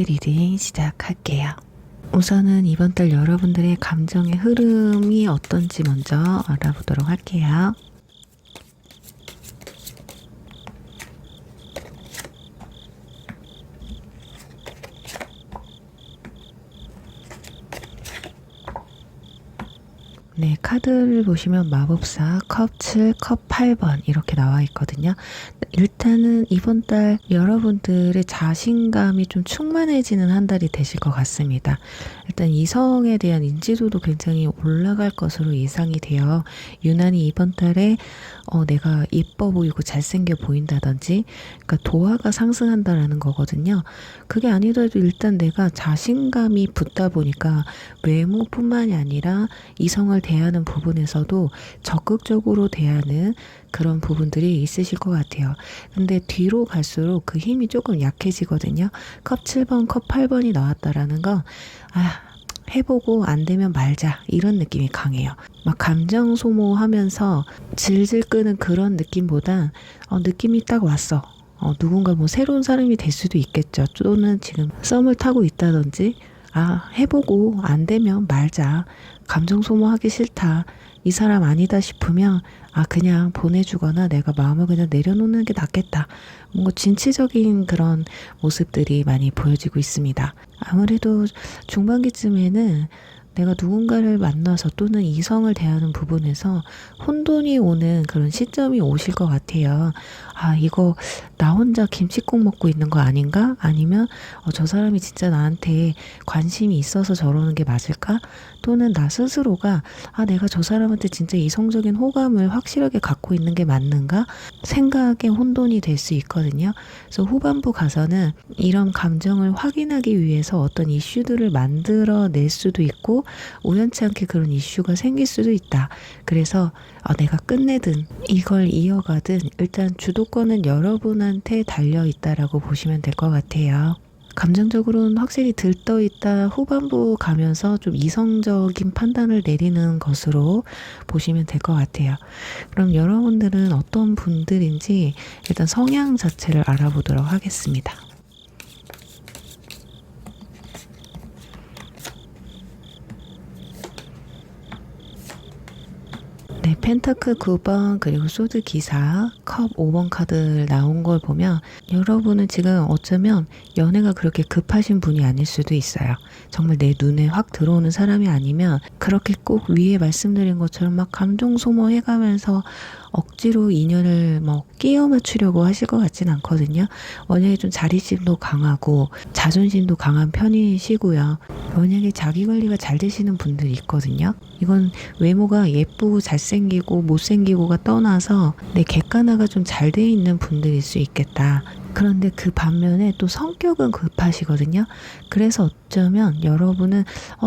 리딩 시작할게요. 우선은 이번 달 여러분들의 감정의 흐름이 어떤지 먼저 알아보도록 할게요. 네, 카드를 보시면 마법사, 컵 7, 컵 8번 이렇게 나와 있거든요. 일단은 이번 달 여러분들의 자신감이 좀 충만해지는 한 달이 되실 것 같습니다. 일단 이성에 대한 인지도도 굉장히 올라갈 것으로 예상이 돼요. 유난히 이번 달에 내가 예뻐 보이고 잘생겨 보인다든지, 그러니까 도화가 상승한다라는 거거든요. 그게 아니더라도 일단 내가 자신감이 붙다 보니까 외모뿐만이 아니라 이성을 대하는 부분에서도 적극적으로 대하는 그런 부분들이 있으실 것 같아요. 근데 뒤로 갈수록 그 힘이 조금 약해지거든요. 컵 7번, 컵 8번이 나왔다라는 건 해보고 안 되면 말자 이런 느낌이 강해요. 막 감정 소모하면서 질질 끄는 그런 느낌보단 느낌이 딱 왔어. 누군가 뭐 새로운 사람이 될 수도 있겠죠. 또는 지금 썸을 타고 있다든지 해보고 안 되면 말자. 감정 소모하기 싫다. 이 사람 아니다 싶으면 그냥 보내주거나 내가 마음을 그냥 내려놓는 게 낫겠다. 뭔가 진취적인 그런 모습들이 많이 보여지고 있습니다. 아무래도 중반기쯤에는 내가 누군가를 만나서 또는 이성을 대하는 부분에서 혼돈이 오는 그런 시점이 오실 것 같아요. 이거 나 혼자 김치국 먹고 있는 거 아닌가? 아니면 저 사람이 진짜 나한테 관심이 있어서 저러는 게 맞을까? 또는 나 스스로가 내가 저 사람한테 진짜 이성적인 호감을 확실하게 갖고 있는 게 맞는가? 생각에 혼돈이 될 수 있거든요. 그래서 후반부 가서는 이런 감정을 확인하기 위해서 어떤 이슈들을 만들어낼 수도 있고 우연치 않게 그런 이슈가 생길 수도 있다. 그래서 내가 끝내든 이걸 이어가든 일단 주도권은 여러분한테 달려있다라고 보시면 될 것 같아요. 감정적으로는 확실히 들떠있다 후반부 가면서 좀 이성적인 판단을 내리는 것으로 보시면 될 것 같아요. 그럼 여러분들은 어떤 분들인지 일단 성향 자체를 알아보도록 하겠습니다. 네, 펜타클 9번 그리고 소드 기사 컵 5번 카드 나온 걸 보면 여러분은 지금 어쩌면 연애가 그렇게 급하신 분이 아닐 수도 있어요. 정말 내 눈에 확 들어오는 사람이 아니면 그렇게 꼭 위에 말씀드린 것처럼 막 감정 소모해가면서 억지로 인연을 끼워 맞추려고 하실 것 같진 않거든요. 만약에 좀 자립심도 강하고 자존심도 강한 편이시고요. 만약에 자기 관리가 잘 되시는 분들이 있거든요. 이건 외모가 예쁘고 잘생기고 못생기고가 떠나서 내 객관화가 좀 잘 돼 있는 분들일 수 있겠다. 그런데 그 반면에 또 성격은 급하시거든요. 그래서 어쩌면 여러분은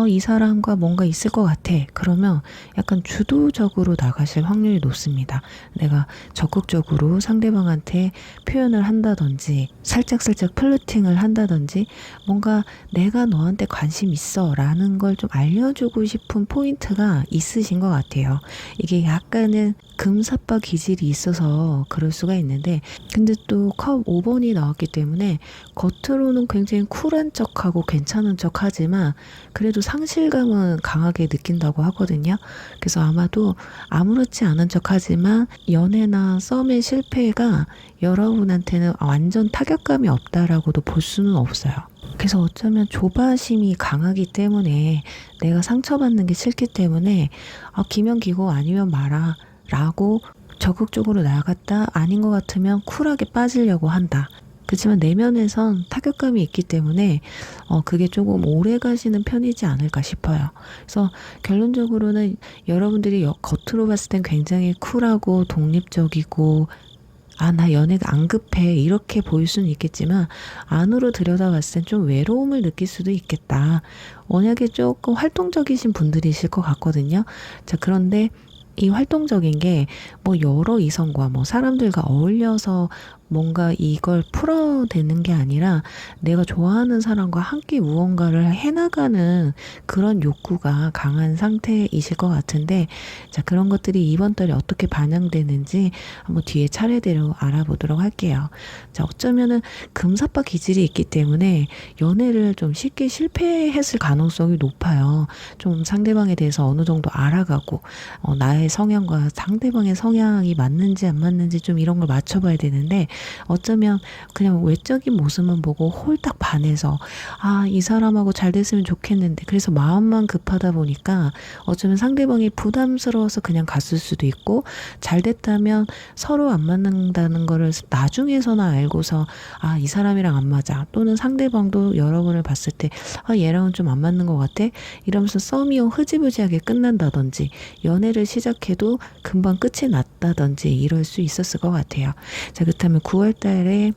이 사람과 뭔가 있을 것 같아. 그러면 약간 주도적으로 나가실 확률이 높습니다. 내가 적극적으로 상대방한테 표현을 한다든지 살짝살짝 플러팅을 한다든지 뭔가 내가 너한테 관심 있어 라는 걸 좀 알려주고 싶은 포인트가 있으신 것 같아요. 이게 약간은 금사빠 기질이 있어서 그럴 수가 있는데 근데 또 컵 5번이 나왔기 때문에 겉으로는 굉장히 쿨한 척하고 괜찮은 척 하지만 그래도 상실감은 강하게 느낀다고 하거든요. 그래서 아마도 아무렇지 않은 척 하지만 연애나 썸의 실패가 여러분한테는 완전 타격감이 없다라고도 볼 수는 없어요. 그래서 어쩌면 조바심이 강하기 때문에 내가 상처받는 게 싫기 때문에 기면 기고 아니면 마라 라고 적극적으로 나갔다 아닌 것 같으면 쿨하게 빠지려고 한다. 그렇지만 내면에선 타격감이 있기 때문에 그게 조금 오래 가시는 편이지 않을까 싶어요. 그래서 결론적으로는 여러분들이 겉으로 봤을 땐 굉장히 쿨하고 독립적이고 나 연애가 안 급해 이렇게 보일 수는 있겠지만 안으로 들여다봤을 땐 좀 외로움을 느낄 수도 있겠다. 워낙에 조금 활동적이신 분들이실 것 같거든요. 자, 그런데 이 활동적인 게 뭐 여러 이성과 뭐 사람들과 어울려서 뭔가 이걸 풀어내는 게 아니라 내가 좋아하는 사람과 함께 무언가를 해나가는 그런 욕구가 강한 상태이실 것 같은데, 자, 그런 것들이 이번 달에 어떻게 반영되는지 한번 뒤에 차례대로 알아보도록 할게요. 자, 어쩌면은 금사빠 기질이 있기 때문에 연애를 좀 쉽게 실패했을 가능성이 높아요. 좀 상대방에 대해서 어느 정도 알아가고 나의 성향과 상대방의 성향이 맞는지 안 맞는지 좀 이런 걸 맞춰봐야 되는데, 어쩌면 그냥 외적인 모습만 보고 홀딱 반해서 이 사람하고 잘 됐으면 좋겠는데 그래서 마음만 급하다 보니까 어쩌면 상대방이 부담스러워서 그냥 갔을 수도 있고, 잘 됐다면 서로 안 맞는다는 거를 나중에서나 알고서 이 사람이랑 안 맞아, 또는 상대방도 여러분을 봤을 때 얘랑은 좀 안 맞는 것 같아 이러면서 썸이 흐지부지하게 끝난다든지, 연애를 시작해도 금방 끝이 났다든지 이럴 수 있었을 것 같아요. 자, 그렇다면 9월 달에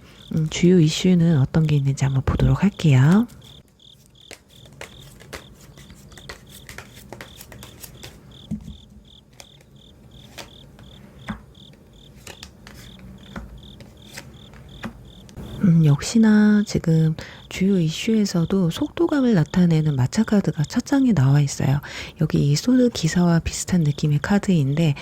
주요 이슈는 어떤 게 있는지 한번 보도록 할게요. 역시나 지금 주요 이슈에서도 속도감을 나타내는 마차 카드가 첫 장에 나와 있어요. 여기 이 소드 기사와 비슷한 느낌의 카드인데,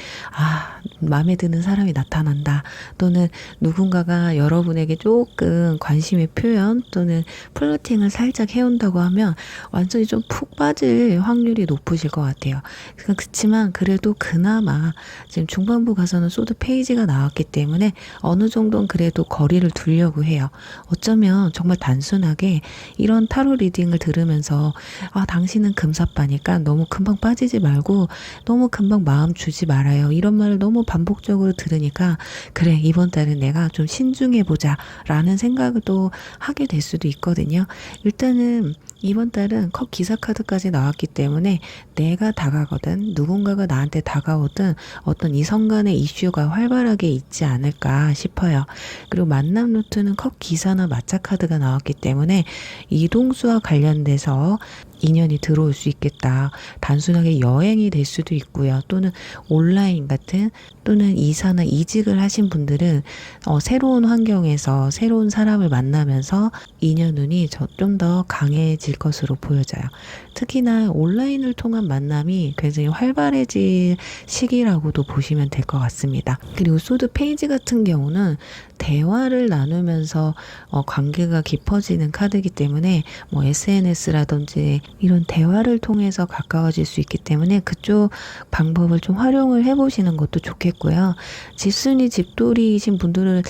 마음에 드는 사람이 나타난다, 또는 누군가가 여러분에게 조금 관심의 표현 또는 플러팅을 살짝 해온다고 하면 완전히 좀 푹 빠질 확률이 높으실 것 같아요. 그렇지만 그래도 그나마 지금 중반부 가서는 소드 페이지가 나왔기 때문에 어느 정도는 그래도 거리를 두려고 해요. 어쩌면 정말 단순하게 이런 타로 리딩을 들으면서 당신은 금사빠니까 너무 금방 빠지지 말고 너무 금방 마음 주지 말아요, 이런 말을 너무 반복적으로 들으니까 그래, 이번 달은 내가 좀 신중해보자 라는 생각을 또 하게 될 수도 있거든요. 일단은 이번 달은 컵 기사 카드까지 나왔기 때문에 내가 다가거든 누군가가 나한테 다가오든 어떤 이성 간의 이슈가 활발하게 있지 않을까 싶어요. 그리고 만남 루트는 컵 기사나 마차 카드가 나왔기 때문에 이동수와 관련돼서 인연이 들어올 수 있겠다. 단순하게 여행이 될 수도 있고요. 또는 온라인 같은, 또는 이사나 이직을 하신 분들은 새로운 환경에서 새로운 사람을 만나면서 인연운이 좀 더 강해질 것으로 보여져요. 특히나 온라인을 통한 만남이 굉장히 활발해질 시기라고도 보시면 될 것 같습니다. 그리고 소드 페이지 같은 경우는 대화를 나누면서 관계가 깊어지는 카드이기 때문에 뭐 SNS라든지 이런 대화를 통해서 가까워질 수 있기 때문에 그쪽 방법을 좀 활용을 해보시는 것도 좋겠고요. 집순이 집돌이이신 분들은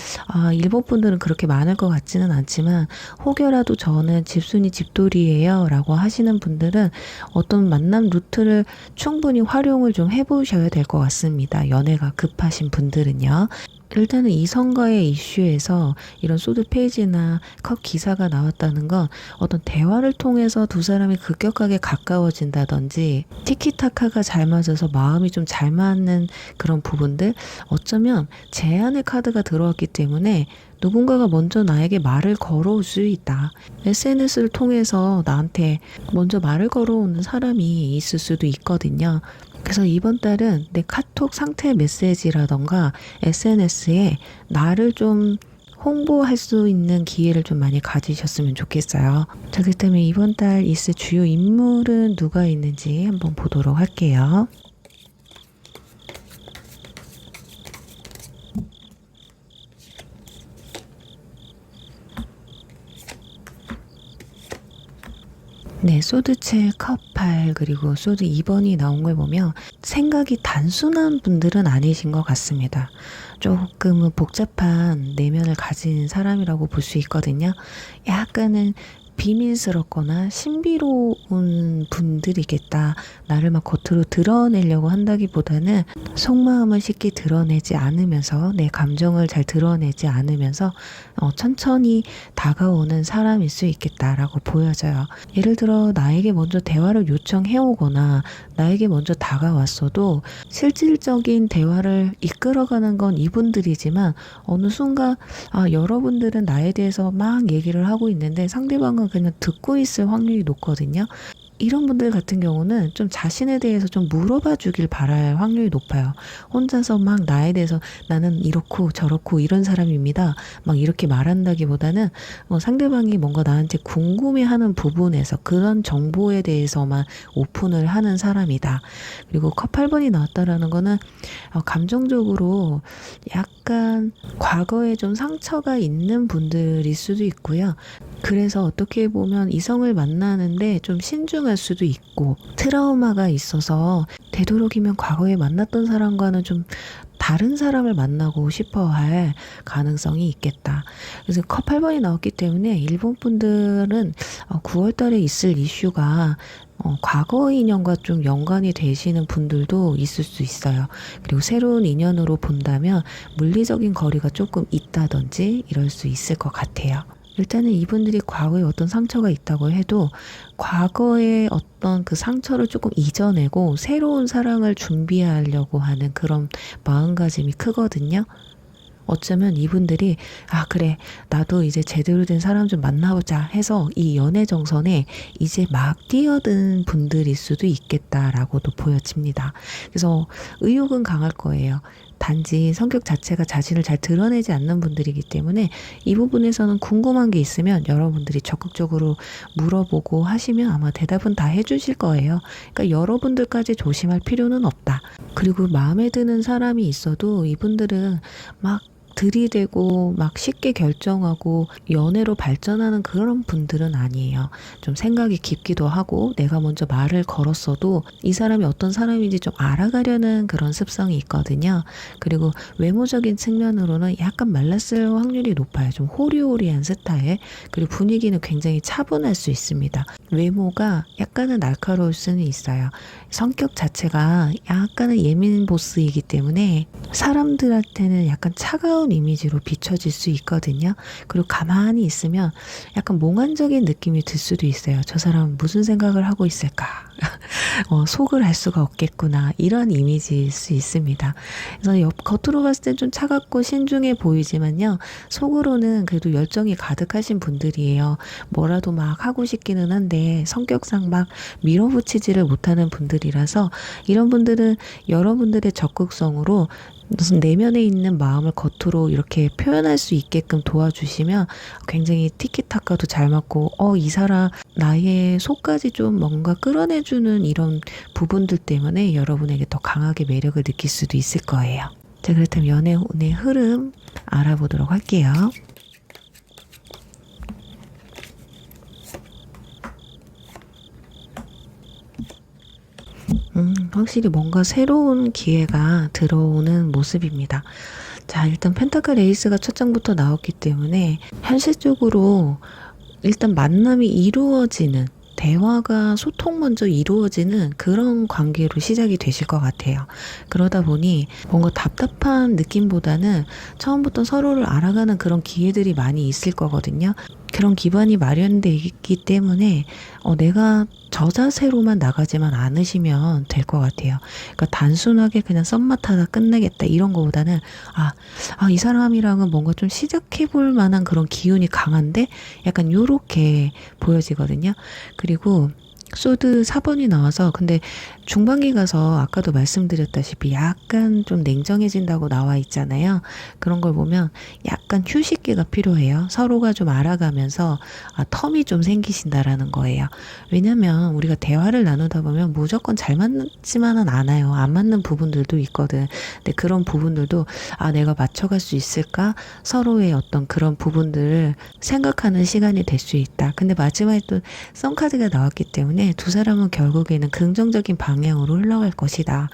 일본 분들은 그렇게 많을 것 같지는 않지만, 혹여라도 저는 집순이 집돌이에요 라고 하시는 분들은 어떤 만남 루트를 충분히 활용을 좀 해보셔야 될 것 같습니다. 연애가 급하신 분들은요. 일단은 이성과의 이슈에서 이런 소드 페이지나 컵 기사가 나왔다는 건 어떤 대화를 통해서 두 사람이 급격하게 가까워진다든지, 티키타카가 잘 맞아서 마음이 좀 잘 맞는 그런 부분들, 어쩌면 제안의 카드가 들어왔기 때문에 누군가가 먼저 나에게 말을 걸어올 수 있다. SNS를 통해서 나한테 먼저 말을 걸어오는 사람이 있을 수도 있거든요. 그래서 이번 달은 내 카톡 상태 메시지라던가 SNS에 나를 좀 홍보할 수 있는 기회를 좀 많이 가지셨으면 좋겠어요. 자, 그렇다면 이번 달 있을 주요 인물은 누가 있는지 한번 보도록 할게요. 네, 소드 7, 컵 8, 그리고 소드 2번이 나온 걸 보면 생각이 단순한 분들은 아니신 것 같습니다. 조금은 복잡한 내면을 가진 사람이라고 볼 수 있거든요. 약간은 비밀스럽거나 신비로운 분들이겠다. 나를 막 겉으로 드러내려고 한다기보다는 속마음을 쉽게 드러내지 않으면서, 내 감정을 잘 드러내지 않으면서 천천히 다가오는 사람일 수 있겠다라고 보여져요. 예를 들어 나에게 먼저 대화를 요청해 오거나 나에게 먼저 다가왔어도 실질적인 대화를 이끌어가는 건 이분들이지만, 어느 순간 여러분들은 나에 대해서 막 얘기를 하고 있는데 상대방은 그냥 듣고 있을 확률이 높거든요. 이런 분들 같은 경우는 좀 자신에 대해서 좀 물어봐 주길 바랄 확률이 높아요. 혼자서 막 나에 대해서 나는 이렇고 저렇고 이런 사람입니다. 막 이렇게 말한다기보다는 상대방이 뭔가 나한테 궁금해하는 부분에서 그런 정보에 대해서만 오픈을 하는 사람이다. 그리고 컵 8번이 나왔다라는 거는 감정적으로 약간 과거에 좀 상처가 있는 분들일 수도 있고요. 그래서 어떻게 보면 이성을 만나는데 좀 신중할 수도 있고 트라우마가 있어서 되도록이면 과거에 만났던 사람과는 좀 다른 사람을 만나고 싶어 할 가능성이 있겠다. 그래서 컵 8번이 나왔기 때문에 일본 분들은 9월 달에 있을 이슈가 과거 인연과 좀 연관이 되시는 분들도 있을 수 있어요. 그리고 새로운 인연으로 본다면 물리적인 거리가 조금 있다든지 이럴 수 있을 것 같아요. 일단은 이분들이 과거에 어떤 상처가 있다고 해도 과거의 어떤 그 상처를 조금 잊어내고 새로운 사랑을 준비하려고 하는 그런 마음가짐이 크거든요. 어쩌면 이분들이 그래 나도 이제 제대로 된 사람 좀 만나보자 해서 이 연애 정선에 이제 막 뛰어든 분들일 수도 있겠다라고도 보여집니다. 그래서 의욕은 강할 거예요. 단지 성격 자체가 자신을 잘 드러내지 않는 분들이기 때문에 이 부분에서는 궁금한 게 있으면 여러분들이 적극적으로 물어보고 하시면 아마 대답은 다 해주실 거예요. 그러니까 여러분들까지 조심할 필요는 없다. 그리고 마음에 드는 사람이 있어도 이분들은 막 들이대고 막 쉽게 결정하고 연애로 발전하는 그런 분들은 아니에요. 좀 생각이 깊기도 하고 내가 먼저 말을 걸었어도 이 사람이 어떤 사람인지 좀 알아가려는 그런 습성이 있거든요. 그리고 외모적인 측면으로는 약간 말랐을 확률이 높아요. 좀 호리호리한 스타일. 그리고 분위기는 굉장히 차분할 수 있습니다. 외모가 약간은 날카로울 수는 있어요. 성격 자체가 약간은 예민 보스이기 때문에 사람들한테는 약간 차가운 이미지로 비춰질 수 있거든요. 그리고 가만히 있으면 약간 몽환적인 느낌이 들 수도 있어요. 저 사람은 무슨 생각을 하고 있을까? 속을 알 수가 없겠구나. 이런 이미지일 수 있습니다. 그래서 겉으로 봤을 땐 좀 차갑고 신중해 보이지만요. 속으로는 그래도 열정이 가득하신 분들이에요. 뭐라도 막 하고 싶기는 한데 성격상 막 밀어붙이지를 못하는 분들이라서 이런 분들은 여러분들의 적극성으로 무슨 내면에 있는 마음을 겉으로 이렇게 표현할 수 있게끔 도와주시면 굉장히 티키타카도 잘 맞고 이 사람 나의 속까지 좀 뭔가 끌어내주는 이런 부분들 때문에 여러분에게 더 강하게 매력을 느낄 수도 있을 거예요. 자, 그렇다면 연애운의 흐름 알아보도록 할게요. 확실히 뭔가 새로운 기회가 들어오는 모습입니다. 자, 일단 펜타클 에이스가 첫 장부터 나왔기 때문에 현실적으로 일단 만남이 이루어지는 대화가 소통 먼저 이루어지는 그런 관계로 시작이 되실 것 같아요. 그러다 보니 뭔가 답답한 느낌보다는 처음부터 서로를 알아가는 그런 기회들이 많이 있을 거거든요. 그런 기반이 마련되어 있기 때문에 내가 저 자세로만 나가지만 않으시면 될 것 같아요. 그러니까 단순하게 그냥 썸맛 하다 끝내겠다 이런 거보다는 이 사람이랑은 뭔가 좀 시작해 볼 만한 그런 기운이 강한데 약간 요렇게 보여지거든요. 그리고 소드 4번이 나와서 근데 중반기 가서 아까도 말씀드렸다시피 약간 좀 냉정해진다고 나와 있잖아요. 그런 걸 보면 약간 휴식기가 필요해요. 서로가 좀 알아가면서 텀이 좀 생기신다라는 거예요. 왜냐면 우리가 대화를 나누다 보면 무조건 잘 맞지만은 않아요. 안 맞는 부분들도 있거든. 근데 그런 부분들도 내가 맞춰갈 수 있을까? 서로의 어떤 그런 부분들을 생각하는 시간이 될 수 있다. 근데 마지막에 또 썬카드가 나왔기 때문에 두 사람은 결국에는 긍정적인 방향으로 흘러갈 것이다.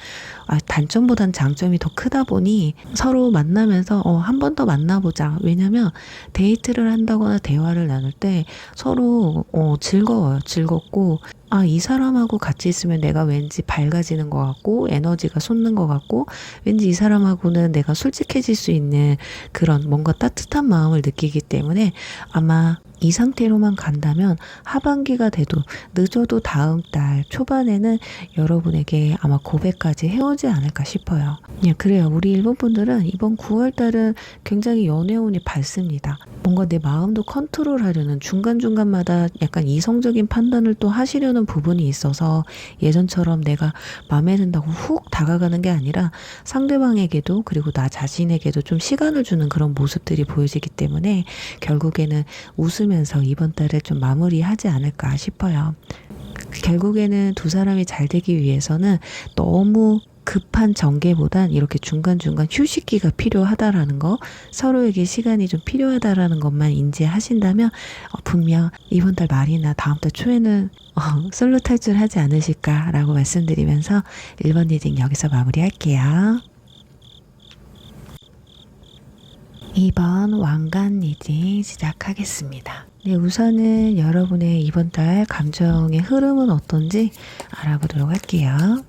단점보단 장점이 더 크다 보니 서로 만나면서 한 번 더 만나보자. 왜냐면 데이트를 한다거나 대화를 나눌 때 서로 즐거워요. 즐겁고 이 사람하고 같이 있으면 내가 왠지 밝아지는 것 같고 에너지가 솟는 것 같고 왠지 이 사람하고는 내가 솔직해질 수 있는 그런 뭔가 따뜻한 마음을 느끼기 때문에 아마 이 상태로만 간다면 하반기가 돼도 늦어도 다음 달 초반에는 여러분에게 아마 고백까지 해오지 않을까 싶어요. 그래요. 우리 일본 분들은 이번 9월 달은 굉장히 연애운이 밝습니다. 뭔가 내 마음도 컨트롤하려는 중간중간마다 약간 이성적인 판단을 또 하시려는 부분이 있어서 예전처럼 내가 마음에 든다고 훅 다가가는 게 아니라 상대방에게도 그리고 나 자신에게도 좀 시간을 주는 그런 모습들이 보여지기 때문에 결국에는 웃으면서 이번 달을 좀 마무리하지 않을까 싶어요. 결국에는 두 사람이 잘 되기 위해서는 너무 급한 전개보단 이렇게 중간중간 휴식기가 필요하다라는 거, 서로에게 시간이 좀 필요하다라는 것만 인지하신다면 분명 이번 달 말이나 다음 달 초에는 솔로 탈출하지 않으실까라고 말씀드리면서 1번 리딩 여기서 마무리할게요. 2번 왕관 리딩 시작하겠습니다. 네, 우선은 여러분의 이번 달 감정의 흐름은 어떤지 알아보도록 할게요.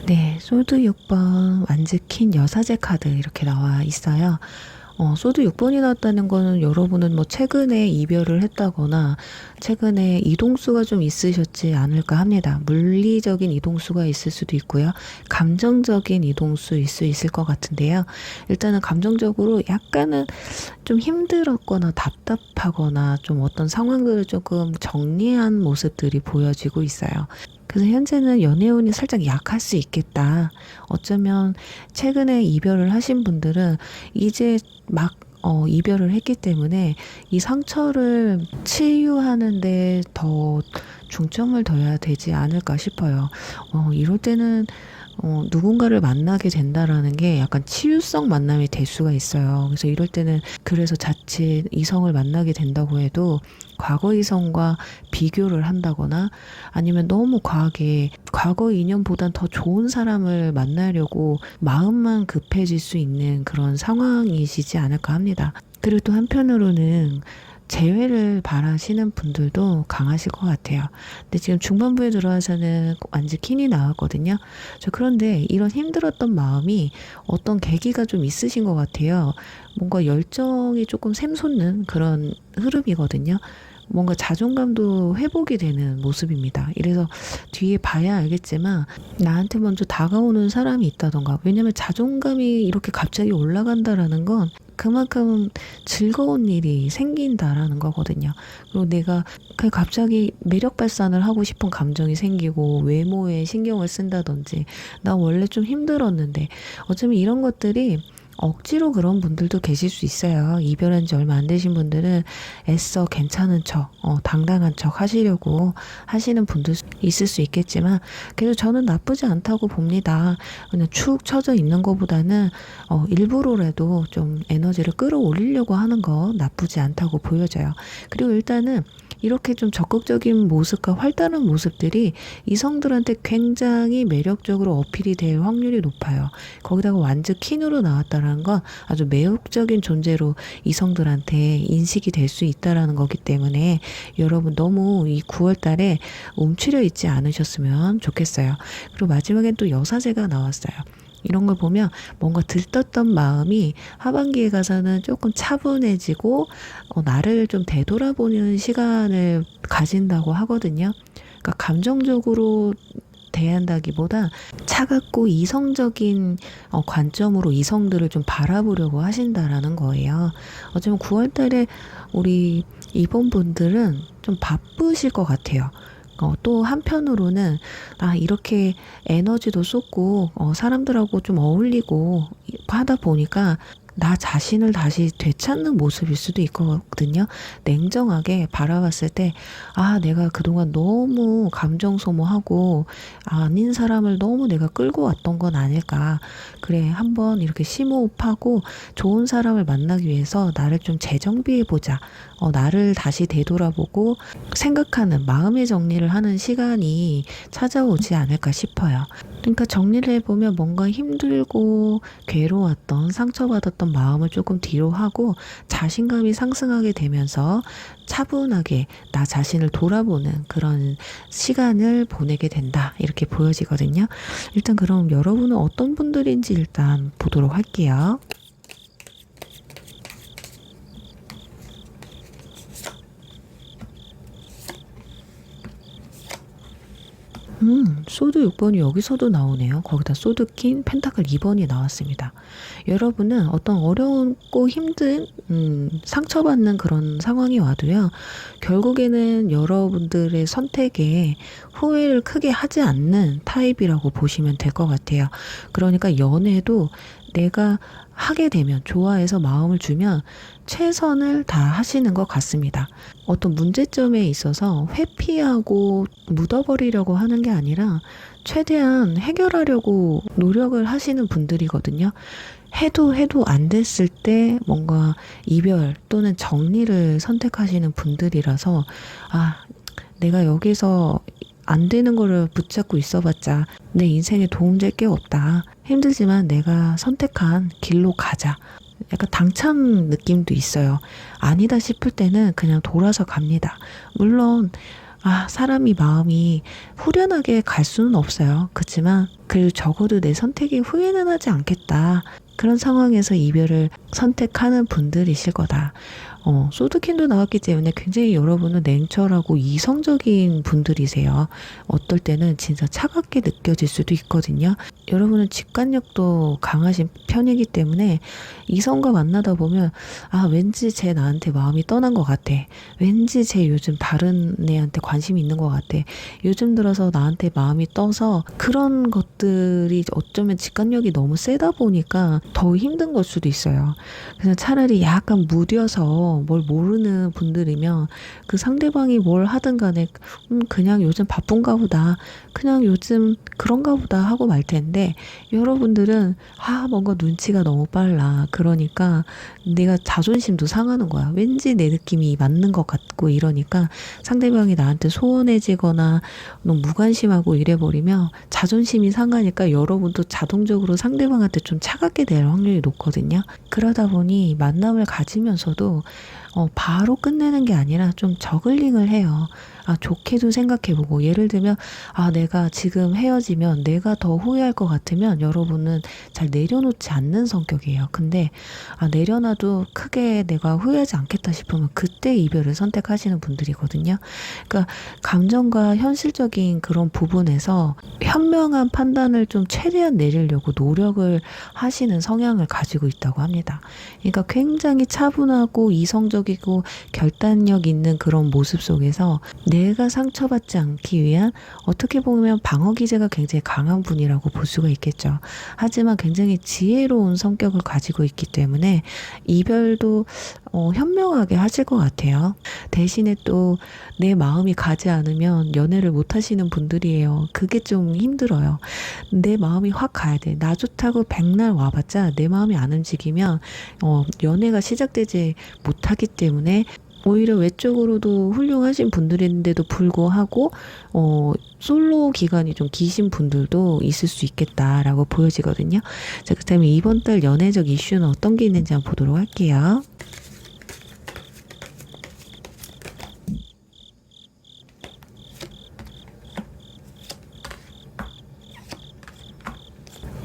네, 소드 6번 완즈킨 여사제 카드 이렇게 나와 있어요. 소드 6번이 나왔다는 거는 여러분은 뭐 최근에 이별을 했다거나 최근에 이동수가 좀 있으셨지 않을까 합니다. 물리적인 이동수가 있을 수도 있고요. 감정적인 이동수일 수 있을 것 같은데요. 일단은 감정적으로 약간은 좀 힘들었거나 답답하거나 좀 어떤 상황들을 조금 정리한 모습들이 보여지고 있어요. 그래서 현재는 연애운이 살짝 약할 수 있겠다. 어쩌면 최근에 이별을 하신 분들은 이제 막 이별을 했기 때문에 이 상처를 치유하는데 더 중점을 둬야 되지 않을까 싶어요. 이럴 때는 누군가를 만나게 된다라는 게 약간 치유성 만남이 될 수가 있어요. 그래서 이럴 때는 그래서 자칫 이성을 만나게 된다고 해도 과거 이성과 비교를 한다거나 아니면 너무 과하게 과거 인연보단 더 좋은 사람을 만나려고 마음만 급해질 수 있는 그런 상황이시지 않을까 합니다. 그리고 또 한편으로는 재회를 바라시는 분들도 강하실 것 같아요. 근데 지금 중반부에 들어와서는 완전 킨이 나왔거든요. 그런데 이런 힘들었던 마음이 어떤 계기가 좀 있으신 것 같아요. 뭔가 열정이 조금 샘솟는 그런 흐름이거든요. 뭔가 자존감도 회복이 되는 모습입니다. 이래서 뒤에 봐야 알겠지만 나한테 먼저 다가오는 사람이 있다던가, 왜냐면 자존감이 이렇게 갑자기 올라간다라는 건 그만큼 즐거운 일이 생긴다라는 거거든요. 그리고 내가 그냥 갑자기 매력 발산을 하고 싶은 감정이 생기고 외모에 신경을 쓴다든지, 나 원래 좀 힘들었는데, 어쩌면 이런 것들이 억지로 그런 분들도 계실 수 있어요. 이별한 지 얼마 안 되신 분들은 애써 괜찮은 척, 당당한 척 하시려고 하시는 분도 있을 수 있겠지만, 그래도 저는 나쁘지 않다고 봅니다. 그냥 축 처져 있는 것보다는 일부러라도 좀 에너지를 끌어올리려고 하는 거 나쁘지 않다고 보여져요. 그리고 일단은 이렇게 좀 적극적인 모습과 활달한 모습들이 이성들한테 굉장히 매력적으로 어필이 될 확률이 높아요. 거기다가 완전 킨으로 나왔다는 건 아주 매혹적인 존재로 이성들한테 인식이 될 수 있다는 거기 때문에 여러분 너무 이 9월 달에 움츠려 있지 않으셨으면 좋겠어요. 그리고 마지막엔 또 여사제가 나왔어요. 이런 걸 보면 뭔가 들떴던 마음이 하반기에 가서는 조금 차분해지고 나를 좀 되돌아보는 시간을 가진다고 하거든요. 그러니까 감정적으로 대한다기보다 차갑고 이성적인 관점으로 이성들을 좀 바라보려고 하신다라는 거예요. 어쩌면 9월 달에 우리 이번 분들은 좀 바쁘실 것 같아요. 또 한편으로는 이렇게 에너지도 쏟고 사람들하고 좀 어울리고 하다 보니까 나 자신을 다시 되찾는 모습일 수도 있거든요. 냉정하게 바라봤을 때 내가 그동안 너무 감정 소모하고 아닌 사람을 너무 내가 끌고 왔던 건 아닐까. 그래, 한번 이렇게 심호흡하고 좋은 사람을 만나기 위해서 나를 좀 재정비해보자. 나를 다시 되돌아보고 생각하는, 마음의 정리를 하는 시간이 찾아오지 않을까 싶어요. 그러니까 정리를 해보면 뭔가 힘들고 괴로웠던, 상처받았던 마음을 조금 뒤로 하고 자신감이 상승하게 되면서 차분하게 나 자신을 돌아보는 그런 시간을 보내게 된다, 이렇게 보여지거든요. 일단 그럼 여러분은 어떤 분들인지 일단 보도록 할게요. 소드 6번이 여기서도 나오네요. 거기다 소드 퀸 펜타클 2번이 나왔습니다. 여러분은 어떤 어려웠고 힘든 상처받는 그런 상황이 와도요. 결국에는 여러분들의 선택에 후회를 크게 하지 않는 타입이라고 보시면 될 것 같아요. 그러니까 연애도 내가 하게 되면 좋아해서 마음을 주면 최선을 다 하시는 것 같습니다. 어떤 문제점에 있어서 회피하고 묻어버리려고 하는 게 아니라 최대한 해결하려고 노력을 하시는 분들이거든요. 해도 안 됐을 때 뭔가 이별 또는 정리를 선택하시는 분들이라서 내가 여기서 안 되는 거를 붙잡고 있어봤자 내 인생에 도움될 게 없다. 힘들지만 내가 선택한 길로 가자. 약간 당찬 느낌도 있어요. 아니다 싶을 때는 그냥 돌아서 갑니다. 물론 사람이 마음이 후련하게 갈 수는 없어요. 그렇지만 적어도 내 선택에 후회는 하지 않겠다. 그런 상황에서 이별을 선택하는 분들이실 거다. 소드킨도 나왔기 때문에 굉장히 여러분은 냉철하고 이성적인 분들이세요. 어떨 때는 진짜 차갑게 느껴질 수도 있거든요. 여러분은 직관력도 강하신 편이기 때문에 이성과 만나다 보면 왠지 쟤 나한테 마음이 떠난 것 같아. 왠지 쟤 요즘 다른 애한테 관심이 있는 것 같아. 요즘 들어서 나한테 마음이 떠서 그런 것들이 어쩌면 직관력이 너무 세다 보니까 더 힘든 걸 수도 있어요. 그래서 차라리 약간 무뎌서 뭘 모르는 분들이면 그 상대방이 뭘 하든 간에 그냥 요즘 바쁜가 보다. 그냥 요즘 그런가 보다 하고 말 텐데 여러분들은 뭔가 눈치가 너무 빨라. 그러니까 내가 자존심도 상하는 거야. 왠지 내 느낌이 맞는 것 같고 이러니까 상대방이 나한테 소원해지거나 너무 무관심하고 이래버리면 자존심이 상하니까 여러분도 자동적으로 상대방한테 좀 차갑게 될 확률이 높거든요. 그러다 보니 만남을 가지면서도 바로 끝내는 게 아니라 좀 저글링을 해요. 좋게도 생각해보고 예를 들면 내가 지금 헤어지면 내가 더 후회할 것 같으면 여러분은 잘 내려놓지 않는 성격이에요. 근데 내려놔도 크게 내가 후회하지 않겠다 싶으면 그때 이별을 선택하시는 분들이거든요. 그러니까 감정과 현실적인 그런 부분에서 현명한 판단을 좀 최대한 내리려고 노력을 하시는 성향을 가지고 있다고 합니다. 그러니까 굉장히 차분하고 이성적이고 결단력 있는 그런 모습 속에서 내가 상처받지 않기 위한 어떻게 보면 방어 기제가 굉장히 강한 분이라고 볼 수가 있겠죠. 하지만 굉장히 지혜로운 성격을 가지고 있기 때문에 이별도 현명하게 하실 것 같아요. 대신에 또 내 마음이 가지 않으면 연애를 못 하시는 분들이에요. 그게 좀 힘들어요. 내 마음이 확 가야 돼. 나 좋다고 백날 와봤자 내 마음이 안 움직이면 연애가 시작되지 못하기 때문에 오히려 외적으로도 훌륭하신 분들인데도 불구하고 솔로 기간이 좀 기신 분들도 있을 수 있겠다라고 보여지거든요. 자, 그렇다면 이번 달 연애적 이슈는 어떤 게 있는지 한번 보도록 할게요.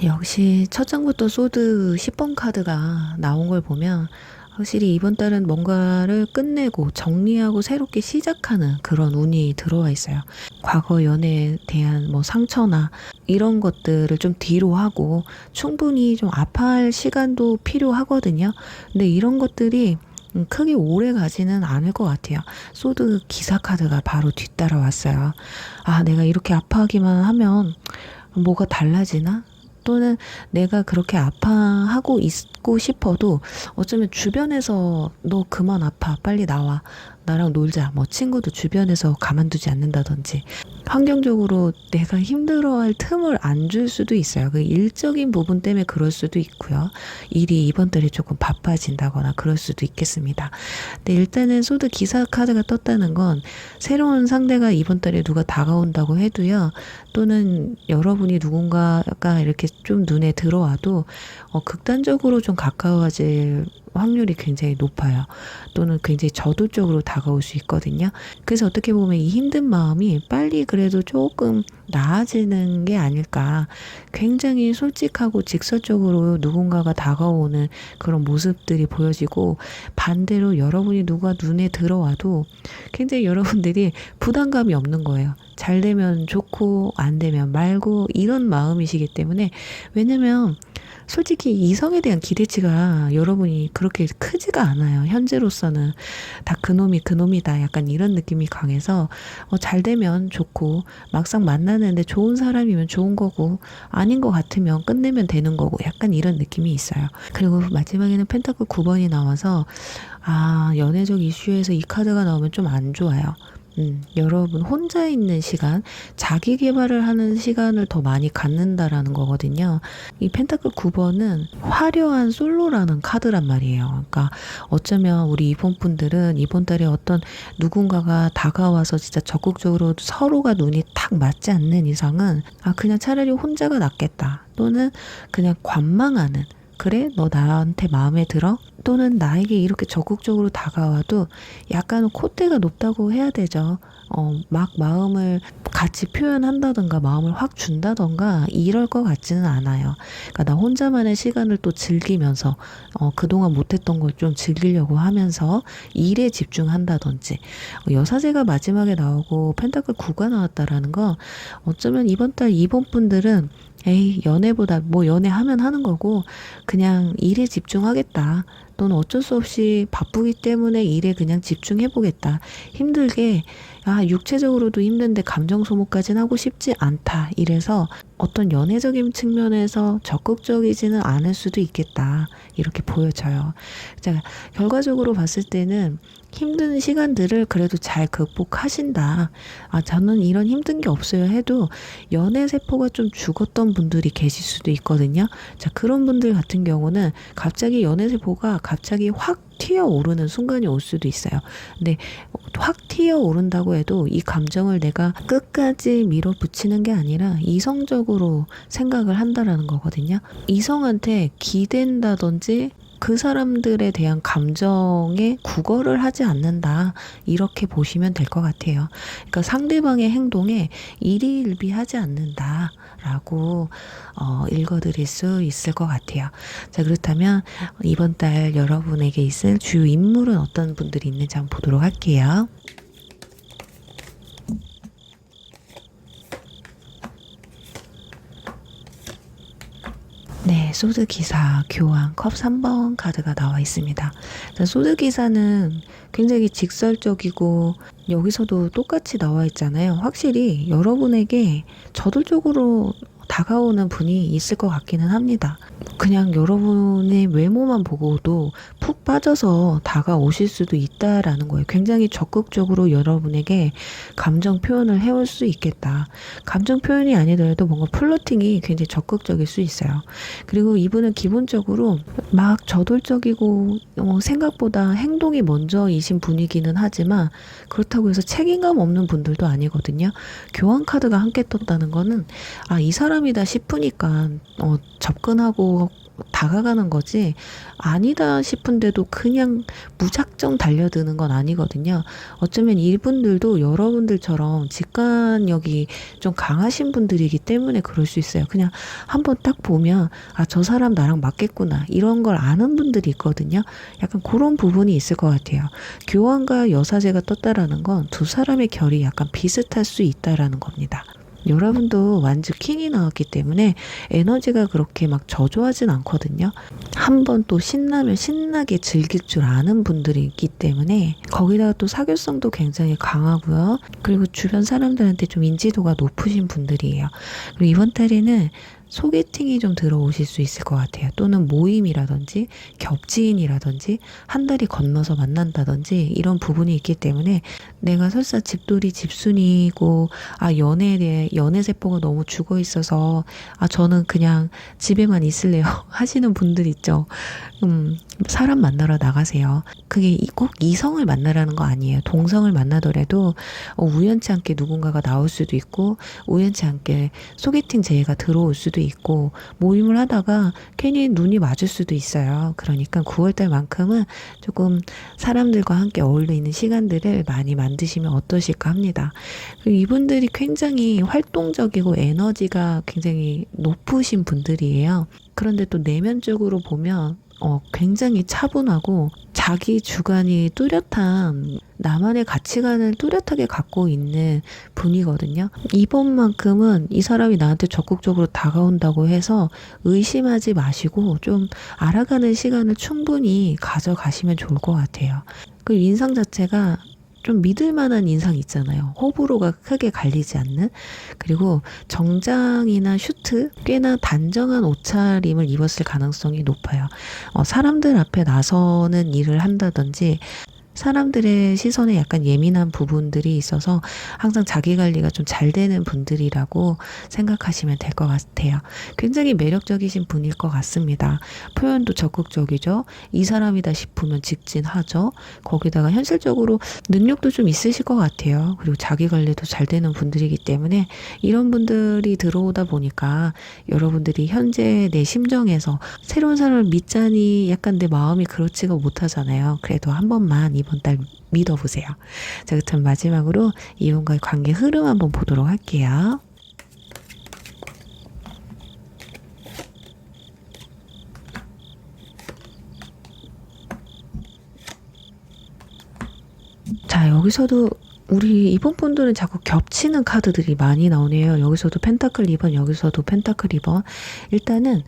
역시 첫 장부터 소드 10번 카드가 나온 걸 보면 확실히 이번 달은 뭔가를 끝내고 정리하고 새롭게 시작하는 그런 운이 들어와 있어요. 과거 연애에 대한 상처나 이런 것들을 좀 뒤로 하고 충분히 좀 아파할 시간도 필요하거든요. 근데 이런 것들이 크게 오래 가지는 않을 것 같아요. 소드 기사 카드가 바로 뒤따라 왔어요. 내가 이렇게 아파하기만 하면 뭐가 달라지나? 또는 내가 그렇게 아파하고 있고 싶어도 어쩌면 주변에서 너 그만 아파 빨리 나와 나랑 놀자 친구도 주변에서 가만두지 않는다든지 환경적으로 내가 힘들어할 틈을 안 줄 수도 있어요. 그 일적인 부분 때문에 그럴 수도 있고요. 일이 이번 달에 조금 바빠진다거나 그럴 수도 있겠습니다. 근데 일단은 소드 기사 카드가 떴다는 건 새로운 상대가 이번 달에 누가 다가온다고 해도요. 또는 여러분이 누군가가 이렇게 좀 눈에 들어와도 극단적으로 좀 가까워질 확률이 굉장히 높아요. 또는 굉장히 저돌적으로 다가올 수 있거든요. 그래서 어떻게 보면 이 힘든 마음이 빨리 그래도 조금 나아지는 게 아닐까. 굉장히 솔직하고 직설적으로 누군가가 다가오는 그런 모습들이 보여지고, 반대로 여러분이 누가 눈에 들어와도 굉장히 여러분들이 부담감이 없는 거예요. 잘 되면 좋고 안 되면 말고 이런 마음이시기 때문에. 왜냐면 솔직히 이성에 대한 기대치가 여러분이 그렇게 크지가 않아요. 현재로서는 다 그놈이 그놈이다, 약간 이런 느낌이 강해서 잘 되면 좋고, 막상 만나는데 좋은 사람이면 좋은 거고, 아닌 것 같으면 끝내면 되는 거고, 약간 이런 느낌이 있어요. 그리고 마지막에는 펜타클 9번이 나와서 연애적 이슈에서 이 카드가 나오면 좀 안 좋아요. 여러분 혼자 있는 시간, 자기 개발을 하는 시간을 더 많이 갖는다라는 거거든요. 이 펜타클 9번은 화려한 솔로라는 카드란 말이에요. 그러니까 어쩌면 우리 이번 분들은 이번 달에 어떤 누군가가 다가와서 진짜 적극적으로 서로가 눈이 탁 맞지 않는 이상은 그냥 차라리 혼자가 낫겠다, 또는 그냥 관망하는, 그래? 너 나한테 마음에 들어? 또는 나에게 이렇게 적극적으로 다가와도 약간 콧대가 높다고 해야 되죠. 막 마음을 같이 표현한다던가 마음을 확 준다던가 이럴 것 같지는 않아요. 그러니까 나 혼자만의 시간을 또 즐기면서 그동안 못했던 걸 좀 즐기려고 하면서 일에 집중한다든지. 여사제가 마지막에 나오고 펜타클 9가 나왔다라는 건 어쩌면 이번 달 이번 분들은 에이, 연애보다 뭐 연애하면 하는 거고 그냥 일에 집중하겠다, 또는 어쩔 수 없이 바쁘기 때문에 일에 그냥 집중해보겠다, 힘들게 육체적으로도 힘든데 감정 소모까지는 하고 싶지 않다, 이래서 어떤 연애적인 측면에서 적극적이지는 않을 수도 있겠다, 이렇게 보여져요. 자, 결과적으로 봤을 때는 힘든 시간들을 그래도 잘 극복하신다. 저는 이런 힘든 게 없어요 해도 연애 세포가 좀 죽었던 분들이 계실 수도 있거든요. 자, 그런 분들 같은 경우는 갑자기 연애 세포가 갑자기 확 튀어오르는 순간이 올 수도 있어요. 근데 확 튀어오른다고 해도 이 감정을 내가 끝까지 밀어붙이는 게 아니라 이성적으로 생각을 한다라는 거거든요. 이성한테 기댄다든지 그 사람들에 대한 감정에 구걸을 하지 않는다, 이렇게 보시면 될 것 같아요. 그러니까 상대방의 행동에 일희일비하지 않는다 라고 읽어드릴 수 있을 것 같아요. 자, 그렇다면 이번 달 여러분에게 있을 주요 인물은 어떤 분들이 있는지 한번 보도록 할게요. 네, 소드 기사 교환 컵 3번 카드가 나와 있습니다. 자, 소드 기사는 굉장히 직설적이고 여기서도 똑같이 나와 있잖아요. 확실히 여러분에게 저돌적으로 다가오는 분이 있을 것 같기는 합니다. 그냥 여러분의 외모만 보고도 푹 빠져서 다가오실 수도 있다라는 거예요. 굉장히 적극적으로 여러분에게 감정 표현을 해올 수 있겠다. 감정 표현이 아니더라도 뭔가 플러팅이 굉장히 적극적일 수 있어요. 그리고 이분은 기본적으로 막 저돌적이고 생각보다 행동이 먼저이신 분이기는 하지만 그렇다고 해서 책임감 없는 분들도 아니거든요. 교환 카드가 함께 떴다는 거는 이 사람이다 싶으니까 접근하고 다가가는 거지, 아니다 싶은데도 그냥 무작정 달려드는 건 아니거든요. 어쩌면 이분들도 여러분들처럼 직관력이 좀 강하신 분들이기 때문에 그럴 수 있어요. 그냥 한번 딱 보면 저 사람 나랑 맞겠구나, 이런 걸 아는 분들이 있거든요. 약간 그런 부분이 있을 것 같아요. 교환과 여사제가 떴다라는 건 두 사람의 결이 약간 비슷할 수 있다라는 겁니다. 여러분도 완주 킹이 나왔기 때문에 에너지가 그렇게 막 저조하진 않거든요. 한번 또 신나면 신나게 즐길 줄 아는 분들이 있기 때문에, 거기다가 또 사교성도 굉장히 강하고요. 그리고 주변 사람들한테 좀 인지도가 높으신 분들이에요. 그리고 이번 달에는 소개팅이 좀 들어오실 수 있을 것 같아요. 또는 모임이라든지 겹지인이라든지 한 달이 건너서 만난다든지 이런 부분이 있기 때문에, 내가 설사 집돌이 집순이고 연애에 대해 연애 세포가 너무 죽어 있어서 저는 그냥 집에만 있을래요 하시는 분들 있죠. 사람 만나러 나가세요. 그게 꼭 이성을 만나라는 거 아니에요. 동성을 만나더라도 우연치 않게 누군가가 나올 수도 있고 우연치 않게 소개팅 제의가 들어올 수도 있고 모임을 하다가 괜히 눈이 맞을 수도 있어요. 그러니까 9월달만큼은 조금 사람들과 함께 어울리는 시간들을 많이 만드시면 어떠실까 합니다. 그리고 이분들이 굉장히 활동적이고 에너지가 굉장히 높으신 분들이에요. 그런데 또 내면적으로 보면 굉장히 차분하고 자기 주관이 뚜렷한 나만의 가치관을 뚜렷하게 갖고 있는 분이거든요. 이번만큼은 이 사람이 나한테 적극적으로 다가온다고 해서 의심하지 마시고 좀 알아가는 시간을 충분히 가져가시면 좋을 것 같아요. 그 인상 자체가 좀 믿을 만한 인상 있잖아요. 호불호가 크게 갈리지 않는. 그리고 정장이나 슈트 꽤나 단정한 옷차림을 입었을 가능성이 높아요. 사람들 앞에 나서는 일을 한다든지 사람들의 시선에 약간 예민한 부분들이 있어서 항상 자기 관리가 좀 잘 되는 분들이라고 생각하시면 될 것 같아요. 굉장히 매력적이신 분일 것 같습니다. 표현도 적극적이죠. 이 사람이다 싶으면 직진하죠. 거기다가 현실적으로 능력도 좀 있으실 것 같아요. 그리고 자기 관리도 잘 되는 분들이기 때문에 이런 분들이 들어오다 보니까 여러분들이 현재 내 심정에서 새로운 사람을 믿자니 약간 내 마음이 그렇지가 못하잖아요. 그래도 한 번만 이번 달 믿어보세요. 자, 그렇다면 마지막으로 이분과의 관계 흐름 한번 보도록 할게요. 자, 여기서도 우리 이번 분들은 자꾸 겹치는 카드들이 많이 나오네요. 여기서도 펜타클 2번, 여기서도 펜타클 2번. 일단은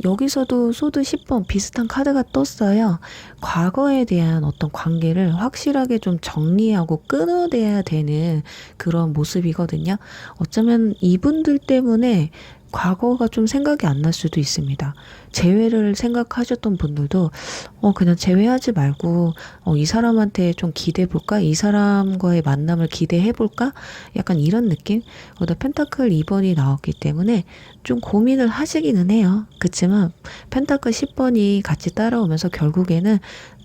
여기서도 소드 10번 비슷한 카드가 떴어요. 과거에 대한 어떤 관계를 확실하게 좀 정리하고 끊어내야 되는 그런 모습이거든요. 어쩌면 이분들 때문에 과거가 좀 생각이 안 날 수도 있습니다. 재회를 생각하셨던 분들도 그냥 재회하지 말고 이 사람한테 좀 기대해볼까? 이 사람과의 만남을 기대해볼까? 약간 이런 느낌? 거기다 펜타클 2번이 나왔기 때문에 좀 고민을 하시기는 해요. 그치만 펜타클 10번이 같이 따라오면서 결국에는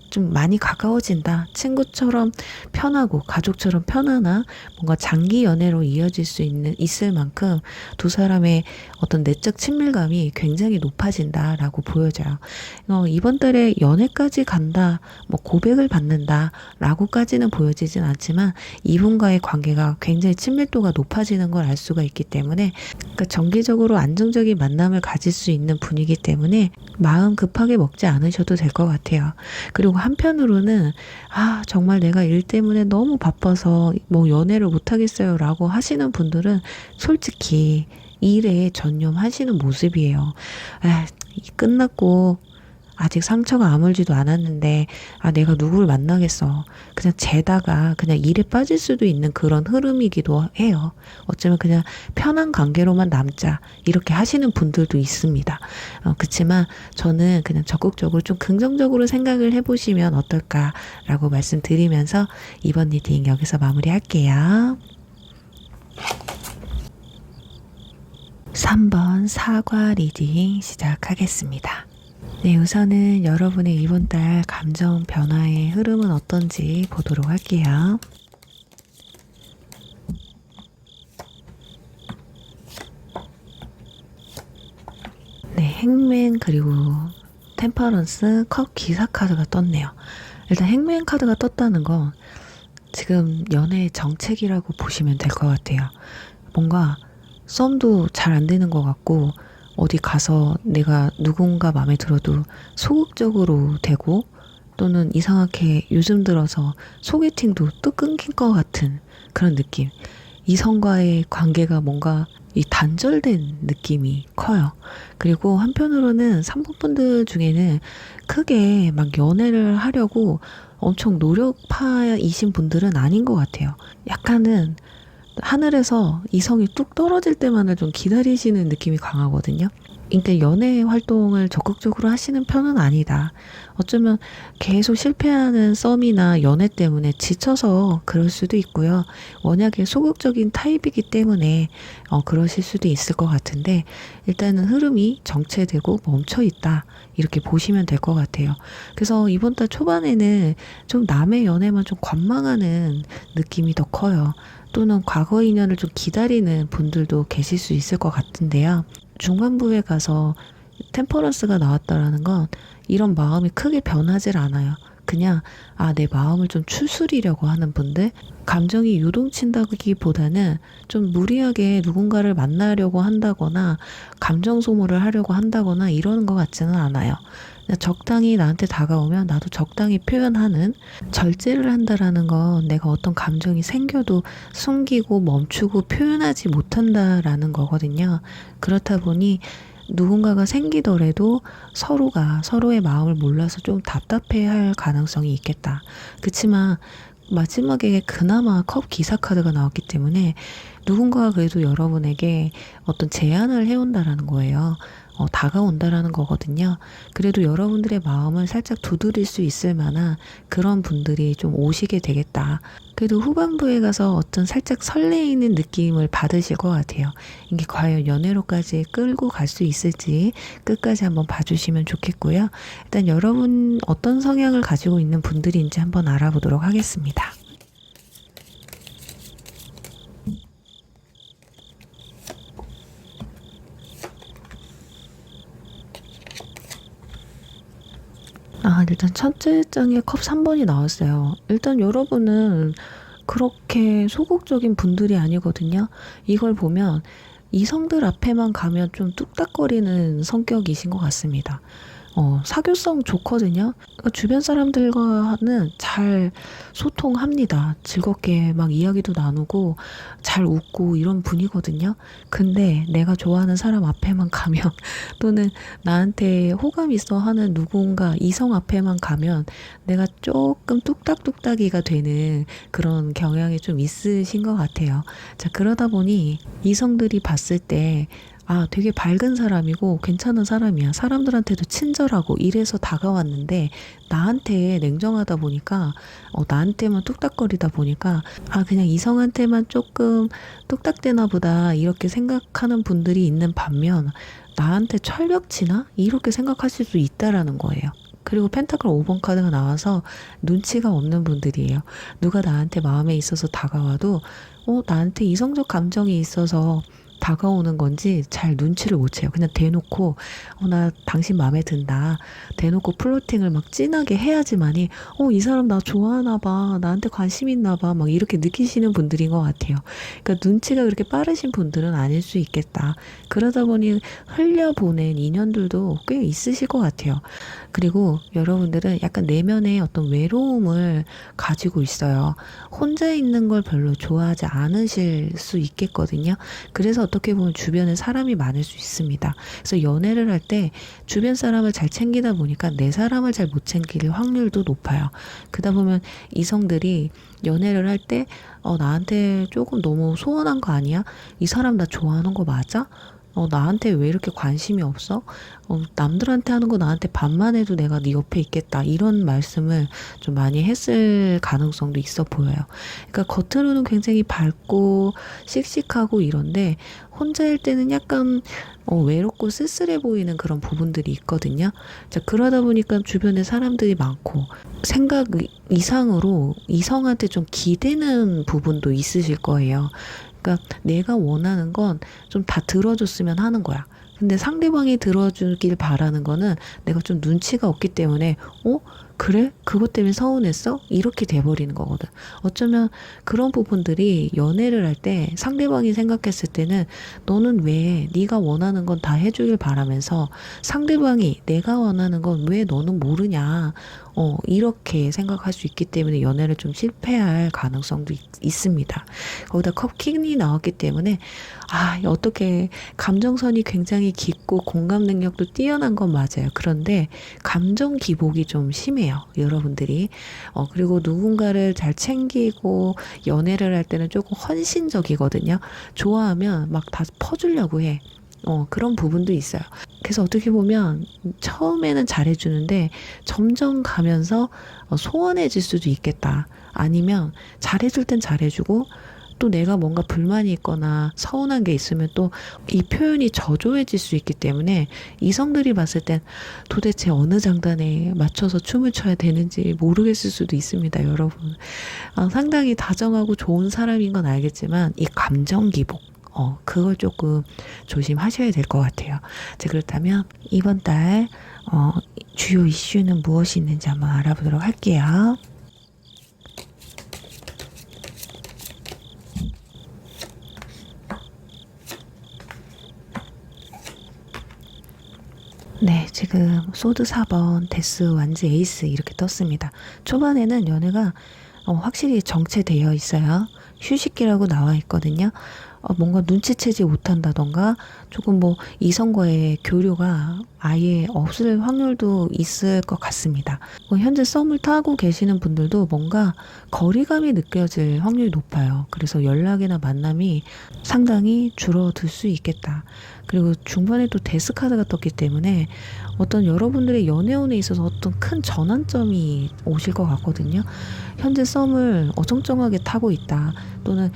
좀 많이 가까워진다. 친구처럼 편하고 가족처럼 편안한 뭔가 장기 연애로 이어질 수 있을 만큼 두 사람의 어떤 내적 친밀감이 굉장히 높아진다라고 보여져요. 이번 달에 연애까지 간다, 뭐 고백을 받는다라고까지는 보여지진 않지만 이분과의 관계가 굉장히 친밀도가 높아지는 걸 알 수가 있기 때문에 그러니까 정기적으로 안정적인 만남을 가질 수 있는 분이기 때문에 마음 급하게 먹지 않으셔도 될 것 같아요. 그리고 한편으로는 정말 내가 일 때문에 너무 바빠서 뭐 연애를 못하겠어요 라고 하시는 분들은 솔직히 일에 전념하시는 모습이에요. 끝났고 아직 상처가 아물지도 않았는데 내가 누구를 만나겠어. 그냥 재다가 그냥 일에 빠질 수도 있는 그런 흐름이기도 해요. 어쩌면 그냥 편한 관계로만 남자 이렇게 하시는 분들도 있습니다. 그렇지만 저는 그냥 적극적으로 좀 긍정적으로 생각을 해보시면 어떨까라고 말씀드리면서 이번 리딩 여기서 마무리할게요. 3번 사과 리딩 시작하겠습니다. 네, 우선은 여러분의 이번 달 감정 변화의 흐름은 어떤지 보도록 할게요. 네, 행맨 그리고 템퍼런스 컵 기사 카드가 떴네요. 일단 행맨 카드가 떴다는 건 지금 연애의 정책이라고 보시면 될 것 같아요. 뭔가 썸도 잘 안 되는 것 같고 어디 가서 내가 누군가 마음에 들어도 소극적으로 되고 또는 이상하게 요즘 들어서 소개팅도 또 끊긴 것 같은 그런 느낌. 이성과의 관계가 뭔가 이 단절된 느낌이 커요. 그리고 한편으로는 3번 분들 중에는 크게 막 연애를 하려고 엄청 노력파이신 분들은 아닌 것 같아요. 약간은 하늘에서 이성이 뚝 떨어질 때만을 좀 기다리시는 느낌이 강하거든요. 그러니까 연애 활동을 적극적으로 하시는 편은 아니다. 어쩌면 계속 실패하는 썸이나 연애 때문에 지쳐서 그럴 수도 있고요. 워낙에 소극적인 타입이기 때문에 그러실 수도 있을 것 같은데 일단은 흐름이 정체되고 멈춰 있다. 이렇게 보시면 될 것 같아요. 그래서 이번 달 초반에는 좀 남의 연애만 좀 관망하는 느낌이 더 커요. 또는 과거 인연을 좀 기다리는 분들도 계실 수 있을 것 같은데요. 중반부에 가서 템퍼런스가 나왔다라는 건 이런 마음이 크게 변하질 않아요. 그냥 내 마음을 좀 추스리려고 하는 분들, 감정이 요동친다기보다는 좀 무리하게 누군가를 만나려고 한다거나 감정 소모를 하려고 한다거나 이러는 것 같지는 않아요. 그냥 적당히 나한테 다가오면 나도 적당히 표현하는, 절제를 한다라는 건 내가 어떤 감정이 생겨도 숨기고 멈추고 표현하지 못한다라는 거거든요. 그렇다 보니 누군가가 생기더라도 서로가 서로의 마음을 몰라서 좀 답답해 할 가능성이 있겠다. 그치만 마지막에 그나마 컵 기사 카드가 나왔기 때문에 누군가가 그래도 여러분에게 어떤 제안을 해온다라는 거예요. 다가온다라는 거거든요. 그래도 여러분들의 마음을 살짝 두드릴 수 있을 만한 그런 분들이 좀 오시게 되겠다. 그래도 후반부에 가서 어떤 살짝 설레이는 느낌을 받으실 것 같아요. 이게 과연 연애로까지 끌고 갈 수 있을지 끝까지 한번 봐주시면 좋겠고요. 일단 여러분 어떤 성향을 가지고 있는 분들인지 한번 알아보도록 하겠습니다. 일단 첫째 장에 컵 3번이 나왔어요. 일단 여러분은 그렇게 소극적인 분들이 아니거든요. 이걸 보면 이성들 앞에만 가면 좀 뚝딱거리는 성격이신 것 같습니다. 사교성 좋거든요. 그러니까 주변 사람들과는 잘 소통합니다. 즐겁게 막 이야기도 나누고 잘 웃고 이런 분이거든요. 근데 내가 좋아하는 사람 앞에만 가면 또는 나한테 호감 있어 하는 누군가 이성 앞에만 가면 내가 조금 뚝딱뚝딱이가 되는 그런 경향이 좀 있으신 것 같아요. 자, 그러다 보니 이성들이 봤을 때 되게 밝은 사람이고 괜찮은 사람이야. 사람들한테도 친절하고 이래서 다가왔는데 나한테 냉정하다 보니까 나한테만 뚝딱거리다 보니까 그냥 이성한테만 조금 뚝딱대나 보다 이렇게 생각하는 분들이 있는 반면 나한테 철벽치나 이렇게 생각하실 수 있다라는 거예요. 그리고 펜타클 5번 카드가 나와서 눈치가 없는 분들이에요. 누가 나한테 마음에 있어서 다가와도 나한테 이성적 감정이 있어서 다가오는 건지 잘 눈치를 못 채요. 그냥 대놓고 나 당신 마음에 든다. 대놓고 플로팅을 막 진하게 해야지만이 이 사람 나 좋아하나 봐. 나한테 관심 있나 봐. 막 이렇게 느끼시는 분들인 것 같아요. 그러니까 눈치가 그렇게 빠르신 분들은 아닐 수 있겠다. 그러다 보니 흘려보낸 인연들도 꽤 있으실 것 같아요. 그리고 여러분들은 약간 내면의 어떤 외로움을 가지고 있어요. 혼자 있는 걸 별로 좋아하지 않으실 수 있겠거든요. 그래서 어떻게 보면 주변에 사람이 많을 수 있습니다. 그래서 연애를 할 때 주변 사람을 잘 챙기다 보니까 내 사람을 잘 못 챙길 확률도 높아요. 그러다 보면 이성들이 연애를 할 때 나한테 조금 너무 소원한 거 아니야? 이 사람 나 좋아하는 거 맞아? 나한테 왜 이렇게 관심이 없어? 남들한테 하는 거 나한테 반만 해도 내가 네 옆에 있겠다. 이런 말씀을 좀 많이 했을 가능성도 있어 보여요. 그러니까 겉으로는 굉장히 밝고 씩씩하고 이런데 혼자일 때는 약간 외롭고 쓸쓸해 보이는 그런 부분들이 있거든요. 자, 그러다 보니까 주변에 사람들이 많고 생각 이상으로 이성한테 좀 기대는 부분도 있으실 거예요. 그러니까 내가 원하는 건 좀 다 들어줬으면 하는 거야. 근데 상대방이 들어주길 바라는 거는 내가 좀 눈치가 없기 때문에 그래? 그것 때문에 서운했어? 이렇게 돼버리는 거거든. 어쩌면 그런 부분들이 연애를 할 때 상대방이 생각했을 때는 너는 왜 네가 원하는 건 다 해주길 바라면서 상대방이 내가 원하는 건 왜 너는 모르냐 이렇게 생각할 수 있기 때문에 연애를 좀 실패할 가능성도 있습니다. 거기다 컵킹이 나왔기 때문에 어떻게 감정선이 굉장히 깊고 공감 능력도 뛰어난 건 맞아요. 그런데 감정 기복이 좀 심해요. 여러분들이. 그리고 누군가를 잘 챙기고 연애를 할 때는 조금 헌신적이거든요. 좋아하면 막 다 퍼주려고 해. 그런 부분도 있어요. 그래서 어떻게 보면 처음에는 잘해주는데 점점 가면서 소원해질 수도 있겠다. 아니면 잘해줄 땐 잘해주고 또 내가 뭔가 불만이 있거나 서운한 게 있으면 또 이 표현이 저조해질 수 있기 때문에 이성들이 봤을 땐 도대체 어느 장단에 맞춰서 춤을 춰야 되는지 모르겠을 수도 있습니다, 여러분. 상당히 다정하고 좋은 사람인 건 알겠지만 이 감정 기복, 그걸 조금 조심하셔야 될 것 같아요. 자, 그렇다면 이번 달 주요 이슈는 무엇이 있는지 한번 알아보도록 할게요. 네, 지금 소드 4번, 데스, 완즈, 에이스 이렇게 떴습니다. 초반에는 연애가 확실히 정체되어 있어요. 휴식기라고 나와 있거든요. 뭔가 눈치채지 못한다던가 조금 뭐 이성과의 교류가 아예 없을 확률도 있을 것 같습니다. 현재 썸을 타고 계시는 분들도 뭔가 거리감이 느껴질 확률이 높아요. 그래서 연락이나 만남이 상당히 줄어들 수 있겠다. 그리고 중반에 또 데스 카드가 떴기 때문에 어떤 여러분들의 연애운에 있어서 어떤 큰 전환점이 오실 것 같거든요. 현재 썸을 어정쩡하게 타고 있다. 또는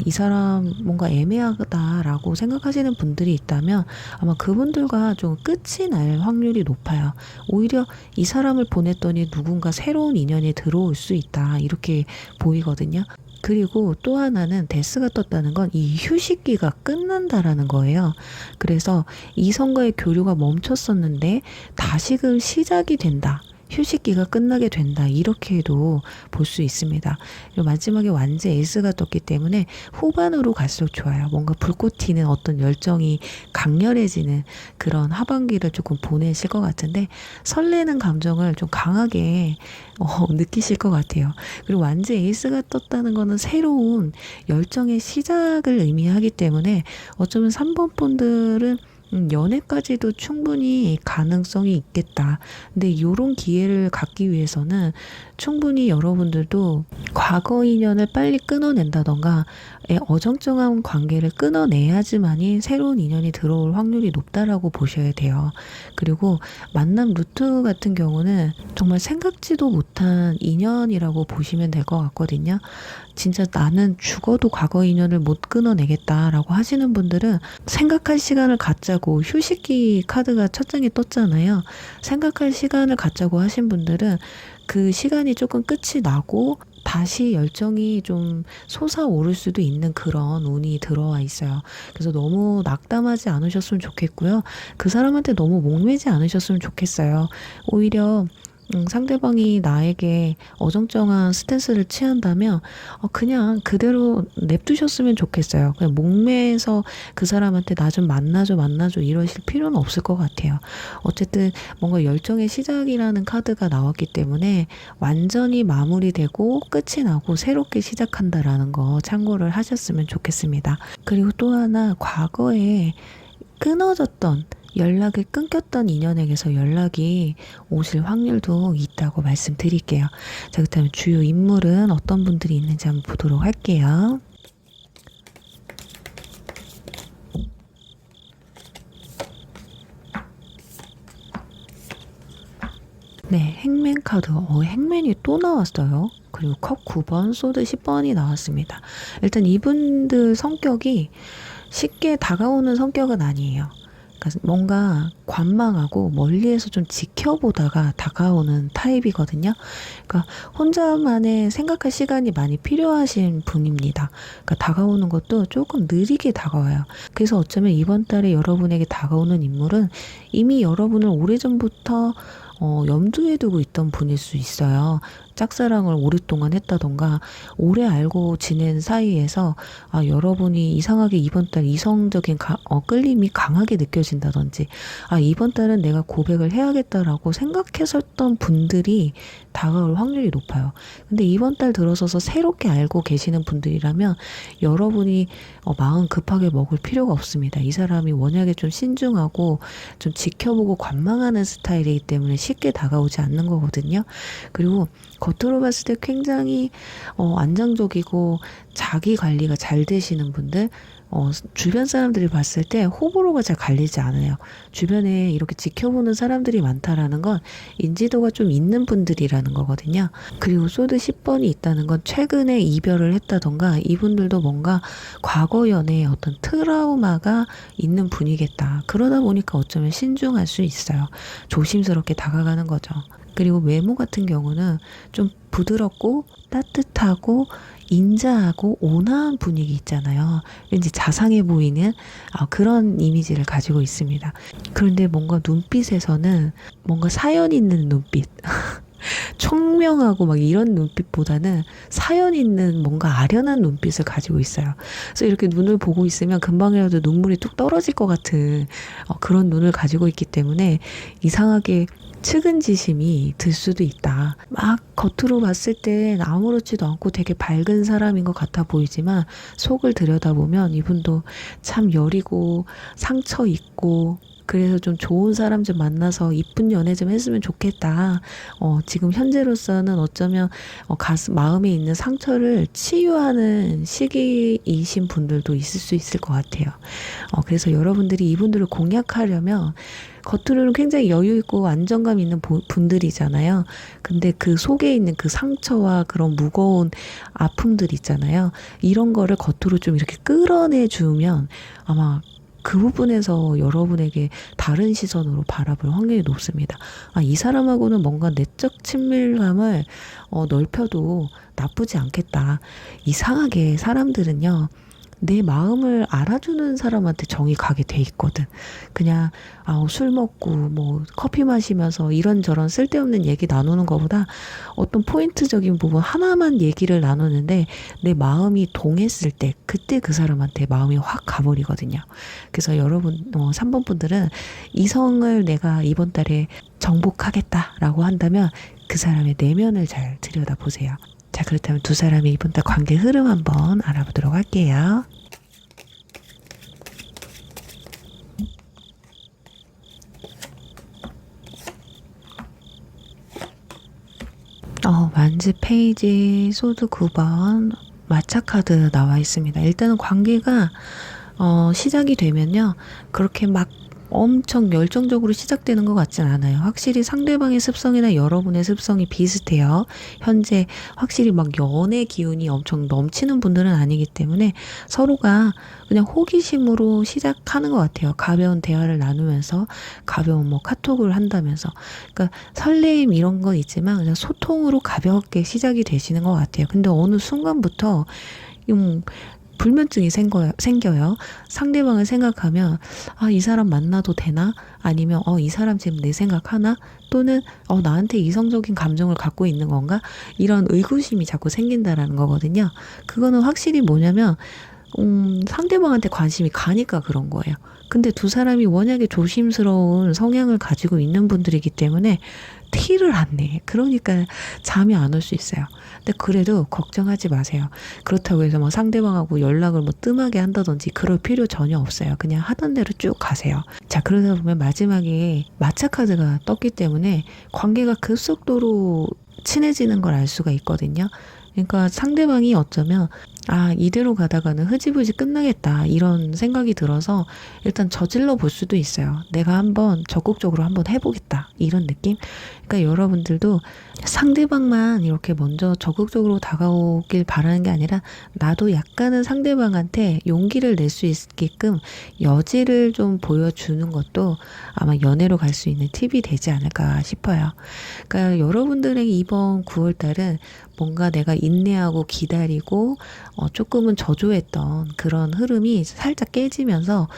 이 사람 뭔가 애매하다라고 생각하시는 분들이 있다면 아마 그분들과 좀 끝이 날 확률이 높아요. 오히려 이 사람을 보냈더니 누군가 새로운 인연이 들어올 수 있다. 이렇게 보이거든요. 그리고 또 하나는 데스가 떴다는 건 이 휴식기가 끝난다라는 거예요. 그래서 이성과의 교류가 멈췄었는데 다시금 시작이 된다. 휴식기가 끝나게 된다. 이렇게도 볼 수 있습니다. 그리고 마지막에 완즈 에이스가 떴기 때문에 후반으로 갈수록 좋아요. 뭔가 불꽃 튀는 어떤 열정이 강렬해지는 그런 하반기를 조금 보내실 것 같은데 설레는 감정을 좀 강하게 느끼실 것 같아요. 그리고 완즈 에이스가 떴다는 거는 새로운 열정의 시작을 의미하기 때문에 어쩌면 3번 분들은 연애까지도 충분히 가능성이 있겠다. 근데 이런 기회를 갖기 위해서는 충분히 여러분들도 과거 인연을 빨리 끊어낸다던가 어정쩡한 관계를 끊어내야지만이 새로운 인연이 들어올 확률이 높다라고 보셔야 돼요. 그리고 만남 루트 같은 경우는 정말 생각지도 못한 인연이라고 보시면 될 것 같거든요. 진짜 나는 죽어도 과거 인연을 못 끊어내겠다라고 하시는 분들은 생각할 시간을 갖자고 휴식기 카드가 첫 장에 떴잖아요. 생각할 시간을 갖자고 하신 분들은 그 시간이 조금 끝이 나고 다시 열정이 좀 솟아오를 수도 있는 그런 운이 들어와 있어요. 그래서 너무 낙담하지 않으셨으면 좋겠고요. 그 사람한테 너무 목매지 않으셨으면 좋겠어요. 오히려 상대방이 나에게 어정쩡한 스탠스를 취한다면 그냥 그대로 냅두셨으면 좋겠어요. 그냥 목매서 그 사람한테 나 좀 만나줘 이러실 필요는 없을 것 같아요. 어쨌든 뭔가 열정의 시작이라는 카드가 나왔기 때문에 완전히 마무리되고 끝이 나고 새롭게 시작한다라는 거 참고를 하셨으면 좋겠습니다. 그리고 또 하나 과거에 끊어졌던 연락이 끊겼던 인연에게서 연락이 오실 확률도 있다고 말씀드릴게요. 자, 그렇다면 주요 인물은 어떤 분들이 있는지 한번 보도록 할게요. 네, 행맨 카드. 행맨이 또 나왔어요. 그리고 컵 9번, 소드 10번이 나왔습니다. 일단 이분들 성격이 쉽게 다가오는 성격은 아니에요. 뭔가 관망하고 멀리에서 좀 지켜보다가 다가오는 타입이거든요. 그러니까 혼자만의 생각할 시간이 많이 필요하신 분입니다. 그러니까 다가오는 것도 조금 느리게 다가와요. 그래서 어쩌면 이번 달에 여러분에게 다가오는 인물은 이미 여러분을 오래전부터 염두에 두고 있던 분일 수 있어요. 짝사랑을 오랫동안 했다던가 오래 알고 지낸 사이에서 여러분이 이상하게 이번 달 이성적인 끌림이 강하게 느껴진다든지 이번 달은 내가 고백을 해야겠다라고 생각했었던 분들이 다가올 확률이 높아요. 근데 이번 달 들어서서 새롭게 알고 계시는 분들이라면 여러분이 마음 급하게 먹을 필요가 없습니다. 이 사람이 워낙에 좀 신중하고 좀 지켜보고 관망하는 스타일이기 때문에 쉽게 다가오지 않는 거거든요. 그리고 겉으로 봤을 때 굉장히 안정적이고 자기 관리가 잘 되시는 분들, 주변 사람들이 봤을 때 호불호가 잘 갈리지 않아요. 주변에 이렇게 지켜보는 사람들이 많다라는 건 인지도가 좀 있는 분들이라는 거거든요. 그리고 소드 10번이 있다는 건 최근에 이별을 했다던가 이분들도 뭔가 과거 연애에 어떤 트라우마가 있는 분이겠다. 그러다 보니까 어쩌면 신중할 수 있어요. 조심스럽게 다가가는 거죠. 그리고 외모 같은 경우는 좀 부드럽고 따뜻하고 인자하고 온화한 분위기 있잖아요. 왠지 자상해 보이는 그런 이미지를 가지고 있습니다. 그런데 뭔가 눈빛에서는 뭔가 사연 있는 눈빛 청명하고 막 이런 눈빛보다는 사연 있는 뭔가 아련한 눈빛을 가지고 있어요. 그래서 이렇게 눈을 보고 있으면 금방이라도 눈물이 뚝 떨어질 것 같은 그런 눈을 가지고 있기 때문에 이상하게 측은지심이 들 수도 있다. 막 겉으로 봤을 땐 아무렇지도 않고 되게 밝은 사람인 것 같아 보이지만 속을 들여다보면 이분도 참 여리고 상처 있고 그래서 좀 좋은 사람 좀 만나서 이쁜 연애 좀 했으면 좋겠다. 지금 현재로서는 어쩌면 마음에 있는 상처를 치유하는 시기이신 분들도 있을 수 있을 것 같아요. 그래서 여러분들이 이분들을 공략하려면 겉으로는 굉장히 여유 있고 안정감 있는 분들이잖아요. 근데 그 속에 있는 그 상처와 그런 무거운 아픔들 있잖아요. 이런 거를 겉으로 좀 이렇게 끌어내 주면 아마 그 부분에서 여러분에게 다른 시선으로 바라볼 확률이 높습니다. 이 사람하고는 뭔가 내적 친밀감을 넓혀도 나쁘지 않겠다. 이상하게 사람들은요, 내 마음을 알아주는 사람한테 정이 가게 돼 있거든. 그냥 술 먹고 뭐 커피 마시면서 이런저런 쓸데없는 얘기 나누는 것보다 어떤 포인트적인 부분 하나만 얘기를 나누는데 내 마음이 동했을 때 그때 그 사람한테 마음이 확 가버리거든요. 그래서 여러분 3번 분들은 이성을 내가 이번 달에 정복하겠다라고 한다면 그 사람의 내면을 잘 들여다보세요. 자, 그렇다면 두 사람의 이번 달 관계 흐름 한번 알아보도록 할게요. 만즈 페이지 소드 9번 마차 카드 나와 있습니다. 일단은 관계가 시작이 되면요. 그렇게 막 엄청 열정적으로 시작되는 것 같진 않아요. 확실히 상대방의 습성이나 여러분의 습성이 비슷해요. 현재 확실히 막 연애 기운이 엄청 넘치는 분들은 아니기 때문에 서로가 그냥 호기심으로 시작하는 것 같아요. 가벼운 대화를 나누면서 가벼운 뭐 카톡을 한다면서. 그러니까 설레임 이런 건 있지만 그냥 소통으로 가볍게 시작이 되시는 것 같아요. 근데 어느 순간부터 불면증이 생겨요. 상대방을 생각하면 이 사람 만나도 되나? 아니면 이 사람 지금 내 생각하나? 또는 나한테 이성적인 감정을 갖고 있는 건가? 이런 의구심이 자꾸 생긴다라는 거거든요. 그거는 확실히 뭐냐면 상대방한테 관심이 가니까 그런 거예요. 근데 두 사람이 워낙에 조심스러운 성향을 가지고 있는 분들이기 때문에 티를 안 내. 그러니까 잠이 안 올 수 있어요. 근데 그래도 걱정하지 마세요. 그렇다고 해서 뭐 상대방하고 연락을 뭐 뜸하게 한다든지 그럴 필요 전혀 없어요. 그냥 하던 대로 쭉 가세요. 자, 그러다 보면 마지막에 마차 카드가 떴기 때문에 관계가 급속도로 친해지는 걸 알 수가 있거든요. 그러니까 상대방이 어쩌면 이대로 가다가는 흐지부지 끝나겠다 이런 생각이 들어서 일단 저질러 볼 수도 있어요. 내가 한번 적극적으로 한번 해보겠다 이런 느낌. 그러니까 여러분들도 상대방만 이렇게 먼저 적극적으로 다가오길 바라는 게 아니라 나도 약간은 상대방한테 용기를 낼 수 있게끔 여지를 좀 보여주는 것도 아마 연애로 갈 수 있는 팁이 되지 않을까 싶어요. 그러니까 여러분들의 이번 9월달은 뭔가 내가 인내하고 기다리고 조금은 저조했던 그런 흐름이 살짝 깨지면서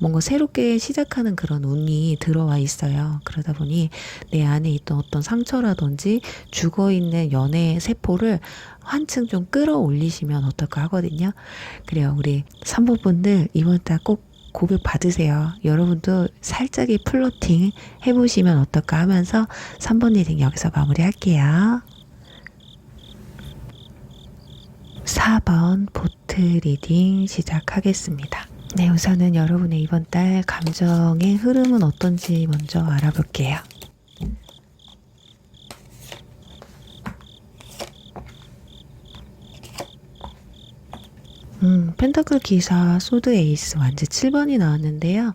뭔가 새롭게 시작하는 그런 운이 들어와 있어요. 그러다 보니 내 안에 있던 어떤 상처라든지 죽어있는 연애의 세포를 한층 좀 끌어올리시면 어떨까 하거든요. 그래요. 우리 3번 분들 이번 달 꼭 고백 받으세요. 여러분도 살짝의 플로팅 해보시면 어떨까 하면서 3번 리딩 여기서 마무리할게요. 4번 보트 리딩 시작하겠습니다. 네, 우선은 여러분의 이번 달 감정의 흐름은 어떤지 먼저 알아볼게요. 펜타클 기사, 소드 에이스, 완제 7번이 나왔는데요.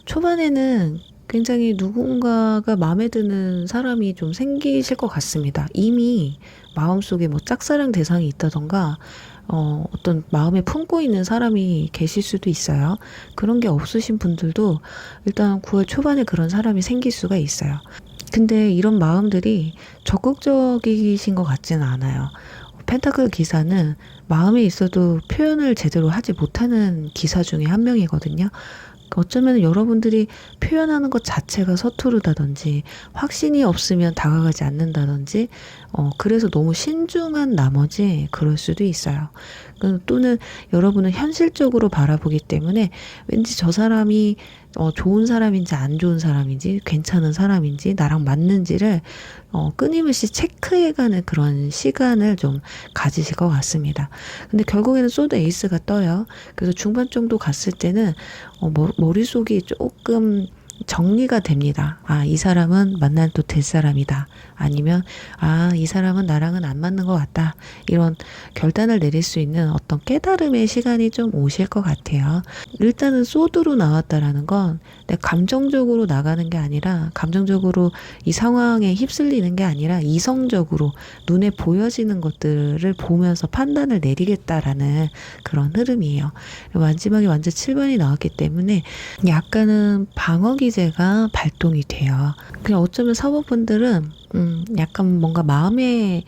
초반에는 굉장히 누군가가 마음에 드는 사람이 좀 생기실 것 같습니다. 이미 마음속에 뭐 짝사랑 대상이 있다던가, 어떤 마음에 품고 있는 사람이 계실 수도 있어요. 그런 게 없으신 분들도 일단 9월 초반에 그런 사람이 생길 수가 있어요. 근데 이런 마음들이 적극적이신 것 같지는 않아요. 펜타클 기사는 마음에 있어도 표현을 제대로 하지 못하는 기사 중에 한 명이거든요. 어쩌면 여러분들이 표현하는 것 자체가 서투르다든지 확신이 없으면 다가가지 않는다든지 그래서 너무 신중한 나머지 그럴 수도 있어요. 또는 여러분은 현실적으로 바라보기 때문에 왠지 저 사람이 좋은 사람인지 안 좋은 사람인지 괜찮은 사람인지 나랑 맞는지를 끊임없이 체크해가는 그런 시간을 좀 가지실 것 같습니다. 근데 결국에는 소드 에이스가 떠요. 그래서 중반 정도 갔을 때는 머릿속이 조금 정리가 됩니다. 아, 이 사람은 만날 또 될 사람이다. 아니면 이 사람은 나랑은 안 맞는 것 같다. 이런 결단을 내릴 수 있는 어떤 깨달음의 시간이 좀 오실 것 같아요. 일단은 소드로 나왔다라는 건 내가 감정적으로 나가는 게 아니라, 감정적으로 이 상황에 휩쓸리는 게 아니라 이성적으로 눈에 보여지는 것들을 보면서 판단을 내리겠다라는 그런 흐름이에요. 마지막에 완전 7번이 나왔기 때문에 약간은 방어 기제가 발동이 돼요. 그냥 어쩌면 사모분들은 약간 뭔가 마음에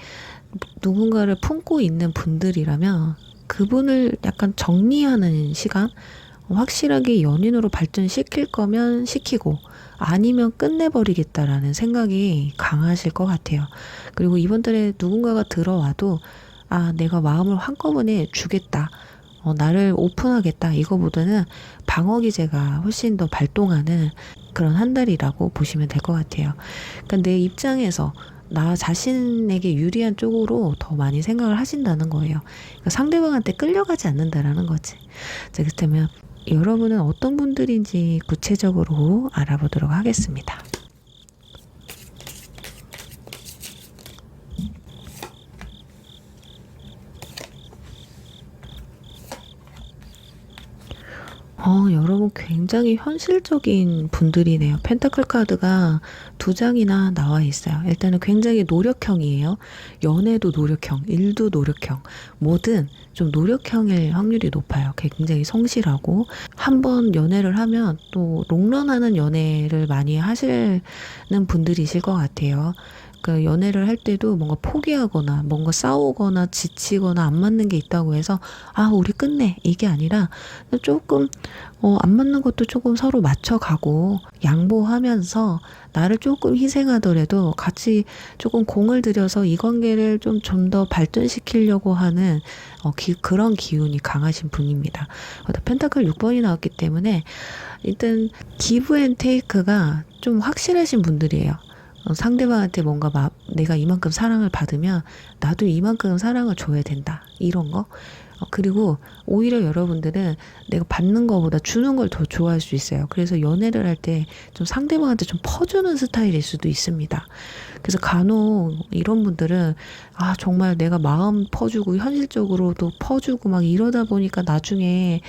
누군가를 품고 있는 분들이라면 그분을 약간 정리하는 시간, 확실하게 연인으로 발전시킬 거면 시키고 아니면 끝내버리겠다라는 생각이 강하실 것 같아요. 그리고 이번 달에 누군가가 들어와도 내가 마음을 한꺼번에 주겠다, 나를 오픈하겠다, 이거보다는 방어 기제가 훨씬 더 발동하는 그런 한 달이라고 보시면 될 것 같아요. 그러니까 내 입장에서 나 자신에게 유리한 쪽으로 더 많이 생각을 하신다는 거예요. 그러니까 상대방한테 끌려가지 않는다라는 거지. 자, 그렇다면 여러분은 어떤 분들인지 구체적으로 알아보도록 하겠습니다. 여러분 굉장히 현실적인 분들이네요. 펜타클 카드가 2장이나 나와 있어요. 일단은 굉장히 노력형이에요. 연애도 노력형, 일도 노력형, 뭐든 좀 노력형일 확률이 높아요. 굉장히 성실하고, 한번 연애를 하면 또 롱런하는 연애를 많이 하시는 분들이실 것 같아요. 그 연애를 할 때도 뭔가 포기하거나 뭔가 싸우거나 지치거나 안 맞는 게 있다고 해서 우리 끝내, 이게 아니라 조금 안 맞는 것도 조금 서로 맞춰가고 양보하면서 나를 조금 희생하더라도 같이 조금 공을 들여서 이 관계를 좀 더 발전시키려고 하는 그런 기운이 강하신 분입니다. 펜타클 6번이 나왔기 때문에 일단 기브 앤 테이크가 좀 확실하신 분들이에요. 상대방한테 뭔가 내가 이만큼 사랑을 받으면 나도 이만큼 사랑을 줘야 된다, 이런 거. 그리고 오히려 여러분들은 내가 받는 거보다 주는 걸 더 좋아할 수 있어요. 그래서 연애를 할 때 좀 상대방한테 좀 퍼주는 스타일일 수도 있습니다. 그래서 간혹 이런 분들은 정말 내가 마음 퍼주고 현실적으로도 퍼주고 막 이러다 보니까 나중에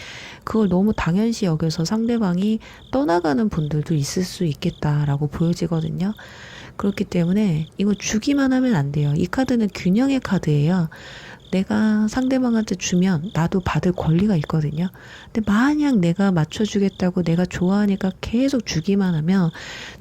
그걸 너무 당연시 여겨서 상대방이 떠나가는 분들도 있을 수 있겠다라고 보여지거든요. 그렇기 때문에 이거 주기만 하면 안 돼요. 이 카드는 균형의 카드예요. 내가 상대방한테 주면 나도 받을 권리가 있거든요. 근데 만약 내가 맞춰주겠다고 내가 좋아하니까 계속 주기만 하면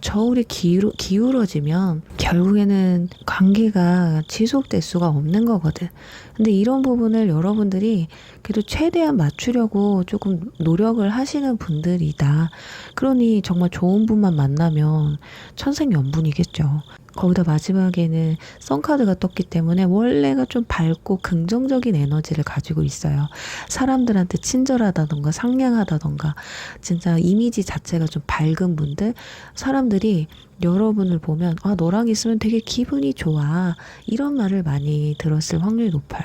저울이 기울어지면 결국에는 관계가 지속될 수가 없는 거거든. 근데 이런 부분을 여러분들이 그래도 최대한 맞추려고 조금 노력을 하시는 분들이다. 그러니 정말 좋은 분만 만나면 천생연분이겠죠. 거기다 마지막에는 선카드가 떴기 때문에 원래가 좀 밝고 긍정적인 에너지를 가지고 있어요. 사람들한테 친절하다던가 상냥하다던가 진짜 이미지 자체가 좀 밝은 분들, 사람들이 여러분을 보면 너랑 있으면 되게 기분이 좋아, 이런 말을 많이 들었을 확률이 높아요.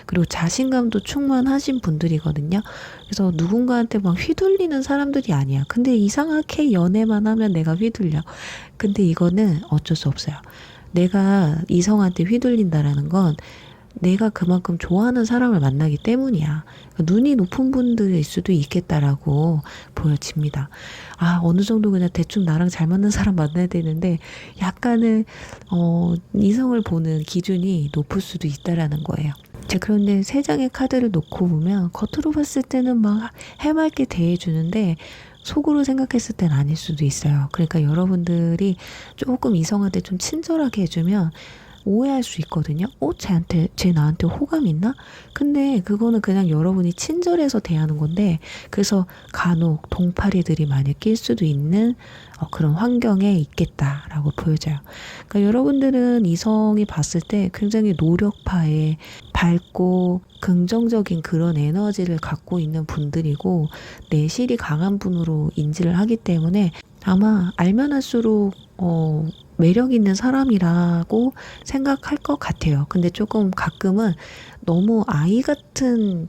그리고 자신감도 충만하신 분들이거든요. 그래서 누군가한테 막 휘둘리는 사람들이 아니야. 근데 이상하게 연애만 하면 내가 휘둘려. 근데 이거는 어쩔 수 없어요. 내가 이성한테 휘둘린다라는 건 내가 그만큼 좋아하는 사람을 만나기 때문이야. 그러니까 눈이 높은 분들일 수도 있겠다라고 보여집니다. 아, 어느 정도 그냥 대충 나랑 잘 맞는 사람 만나야 되는데 약간은 이성을 보는 기준이 높을 수도 있다라는 거예요. 자, 그런데 세 장의 카드를 놓고 보면 겉으로 봤을 때는 막 해맑게 대해주는데 속으로 생각했을 땐 아닐 수도 있어요. 그러니까 여러분들이 조금 이성한테 좀 친절하게 해주면 오해할 수 있거든요. 쟤 나한테 호감 있나? 근데 그거는 그냥 여러분이 친절해서 대하는 건데, 그래서 간혹 동파리들이 많이 낄 수도 있는 그런 환경에 있겠다라고 보여져요. 그러니까 여러분들은 이성이 봤을 때 굉장히 노력파에 밝고 긍정적인 그런 에너지를 갖고 있는 분들이고, 내실이 강한 분으로 인지를 하기 때문에 아마 알면 할수록 매력 있는 사람이라고 생각할 것 같아요. 근데 조금 가끔은 너무 아이 같은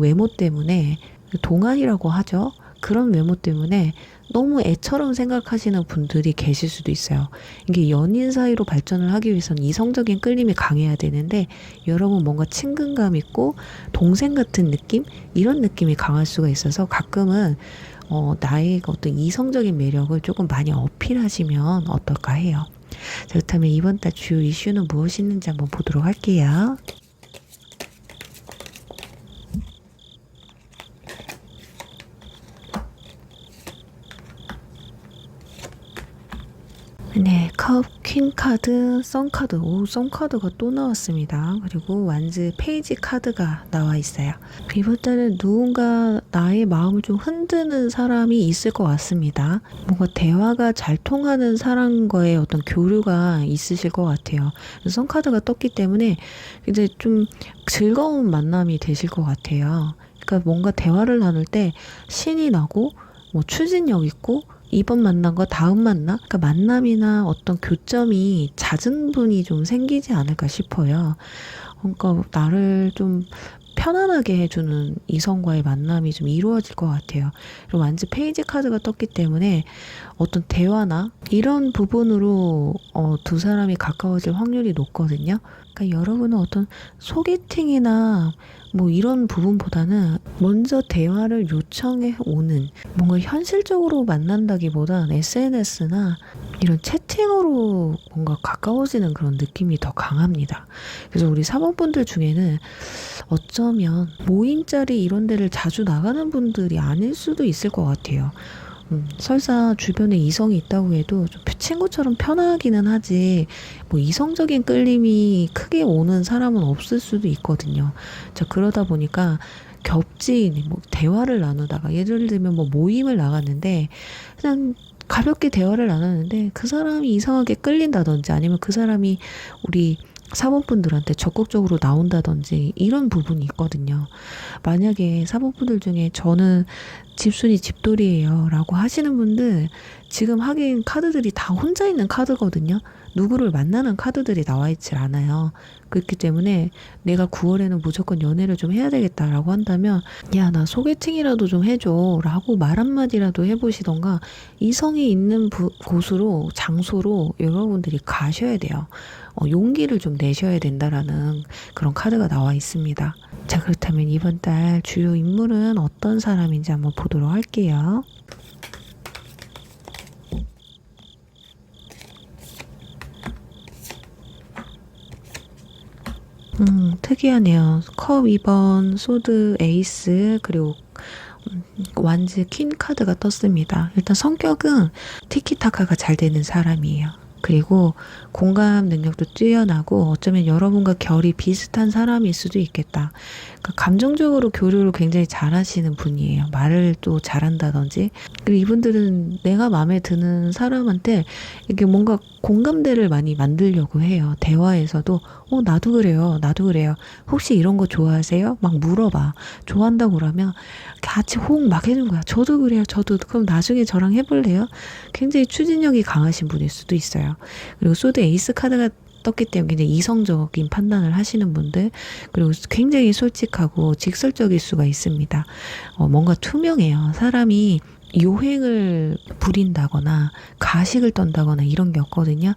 외모 때문에, 동안이라고 하죠. 그런 외모 때문에 너무 애처럼 생각하시는 분들이 계실 수도 있어요. 이게 연인 사이로 발전을 하기 위해서는 이성적인 끌림이 강해야 되는데, 여러분 뭔가 친근감 있고 동생 같은 느낌? 이런 느낌이 강할 수가 있어서 가끔은 나의 어떤 이성적인 매력을 조금 많이 어필하시면 어떨까 해요. 자, 그렇다면 이번 달 주요 이슈는 무엇이 있는지 한번 보도록 할게요. 네, 컵, 퀸 카드, 선 카드. 오, 선 카드가 또 나왔습니다. 그리고 완즈 페이지 카드가 나와 있어요. 이번 달에 누군가 나의 마음을 좀 흔드는 사람이 있을 것 같습니다. 뭔가 대화가 잘 통하는 사람과의 어떤 교류가 있으실 것 같아요. 선 카드가 떴기 때문에 이제 좀 즐거운 만남이 되실 것 같아요. 그러니까 뭔가 대화를 나눌 때 신이 나고 뭐 추진력 있고 이번 만남과 다음 만남? 그러니까 만남이나 어떤 교점이 잦은 분이 좀 생기지 않을까 싶어요. 그러니까 나를 좀 편안하게 해주는 이성과의 만남이 좀 이루어질 것 같아요. 그리고 완즈 페이지 카드가 떴기 때문에 어떤 대화나 이런 부분으로 두 사람이 가까워질 확률이 높거든요. 그러니까 여러분은 어떤 소개팅이나 뭐 이런 부분보다는 먼저 대화를 요청해 오는, 뭔가 현실적으로 만난다기보단 SNS나 이런 채팅으로 뭔가 가까워지는 그런 느낌이 더 강합니다. 그래서 우리 사모분들 중에는 어쩌면 모임자리 이런 데를 자주 나가는 분들이 아닐 수도 있을 것 같아요. 설사 주변에 이성이 있다고 해도 좀 친구처럼 편하기는 하지, 뭐 이성적인 끌림이 크게 오는 사람은 없을 수도 있거든요. 자, 그러다 보니까 겹지인 뭐 대화를 나누다가, 예를 들면 뭐 모임을 나갔는데 그냥 가볍게 대화를 나눴는데 그 사람이 이상하게 끌린다든지, 아니면 그 사람이 우리 사모분들한테 적극적으로 나온다든지 이런 부분이 있거든요. 만약에 사모분들 중에 저는 집순이 집돌이에요 라고 하시는 분들, 지금 하긴 카드들이 다 혼자 있는 카드거든요. 누구를 만나는 카드들이 나와 있질 않아요. 그렇기 때문에 내가 9월에는 무조건 연애를 좀 해야 되겠다라고 한다면, 야, 나 소개팅이라도 좀 해줘 라고 말 한마디라도 해보시던가, 이성이 있는 곳으로, 장소로 여러분들이 가셔야 돼요. 용기를 좀 내셔야 된다라는 그런 카드가 나와 있습니다. 자, 그렇다면 이번 달 주요 인물은 어떤 사람인지 한번 보도록 할게요. 특이하네요. 컵 2번, 소드 에이스, 그리고 완즈 퀸 카드가 떴습니다. 일단 성격은 티키타카가 잘 되는 사람이에요. 그리고 공감 능력도 뛰어나고 어쩌면 여러분과 결이 비슷한 사람일 수도 있겠다. 그러니까 감정적으로 교류를 굉장히 잘하시는 분이에요. 말을 또 잘한다든지. 그리고 이분들은 내가 마음에 드는 사람한테 이게 뭔가 공감대를 많이 만들려고 해요. 대화에서도 나도 그래요. 나도 그래요. 혹시 이런 거 좋아하세요? 막 물어봐. 좋아한다고 그러면 같이 호응 막 해준 거야. 저도 그래요. 저도. 그럼 나중에 저랑 해볼래요? 굉장히 추진력이 강하신 분일 수도 있어요. 그리고 소드 에이스 카드가 떴기 때문에 굉장히 이성적인 판단을 하시는 분들, 그리고 굉장히 솔직하고 직설적일 수가 있습니다. 뭔가 투명해요. 사람이 요행을 부린다거나 가식을 떤다거나 이런 게 없거든요.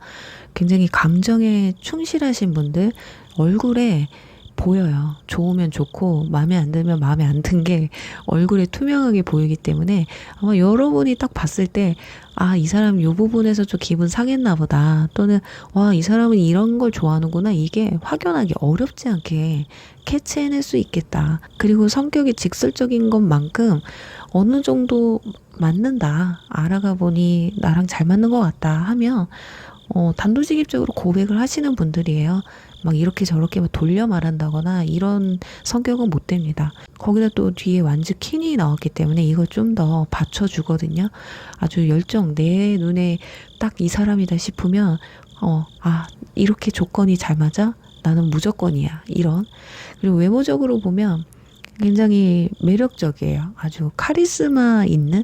굉장히 감정에 충실하신 분들, 얼굴에 보여요. 좋으면 좋고 마음에 안 들면 마음에 안 든 게 얼굴에 투명하게 보이기 때문에 아마 여러분이 딱 봤을 때 아, 이 사람 요 부분에서 좀 기분 상했나 보다. 또는 와, 이 사람은 이런 걸 좋아하는구나. 이게 확연하게 어렵지 않게 캐치해낼 수 있겠다. 그리고 성격이 직설적인 것만큼 어느 정도 맞는다. 알아가 보니 나랑 잘 맞는 것 같다 하면 단도직입적으로 고백을 하시는 분들이에요. 막 이렇게 저렇게 막 돌려 말한다거나 이런 성격은 못 됩니다. 거기다 또 뒤에 완즈 퀸이 나왔기 때문에 이걸 좀 더 받쳐주거든요. 아주 열정, 내 눈에 딱 이 사람이다 싶으면 이렇게 조건이 잘 맞아? 나는 무조건이야. 이런. 그리고 외모적으로 보면 굉장히 매력적이에요. 아주 카리스마 있는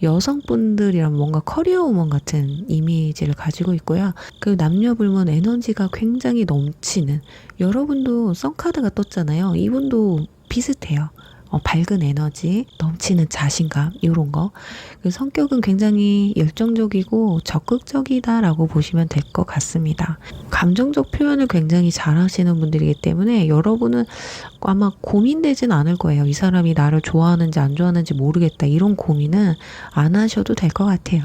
여성분들이랑 뭔가 커리어우먼 같은 이미지를 가지고 있고요. 그 남녀불문 에너지가 굉장히 넘치는, 여러분도 썬카드가 떴잖아요. 이분도 비슷해요. 밝은 에너지, 넘치는 자신감, 이런 거. 그 성격은 굉장히 열정적이고 적극적이다라고 보시면 될 것 같습니다. 감정적 표현을 굉장히 잘 하시는 분들이기 때문에 여러분은 아마 고민되진 않을 거예요. 이 사람이 나를 좋아하는지 안 좋아하는지 모르겠다. 이런 고민은 안 하셔도 될 것 같아요.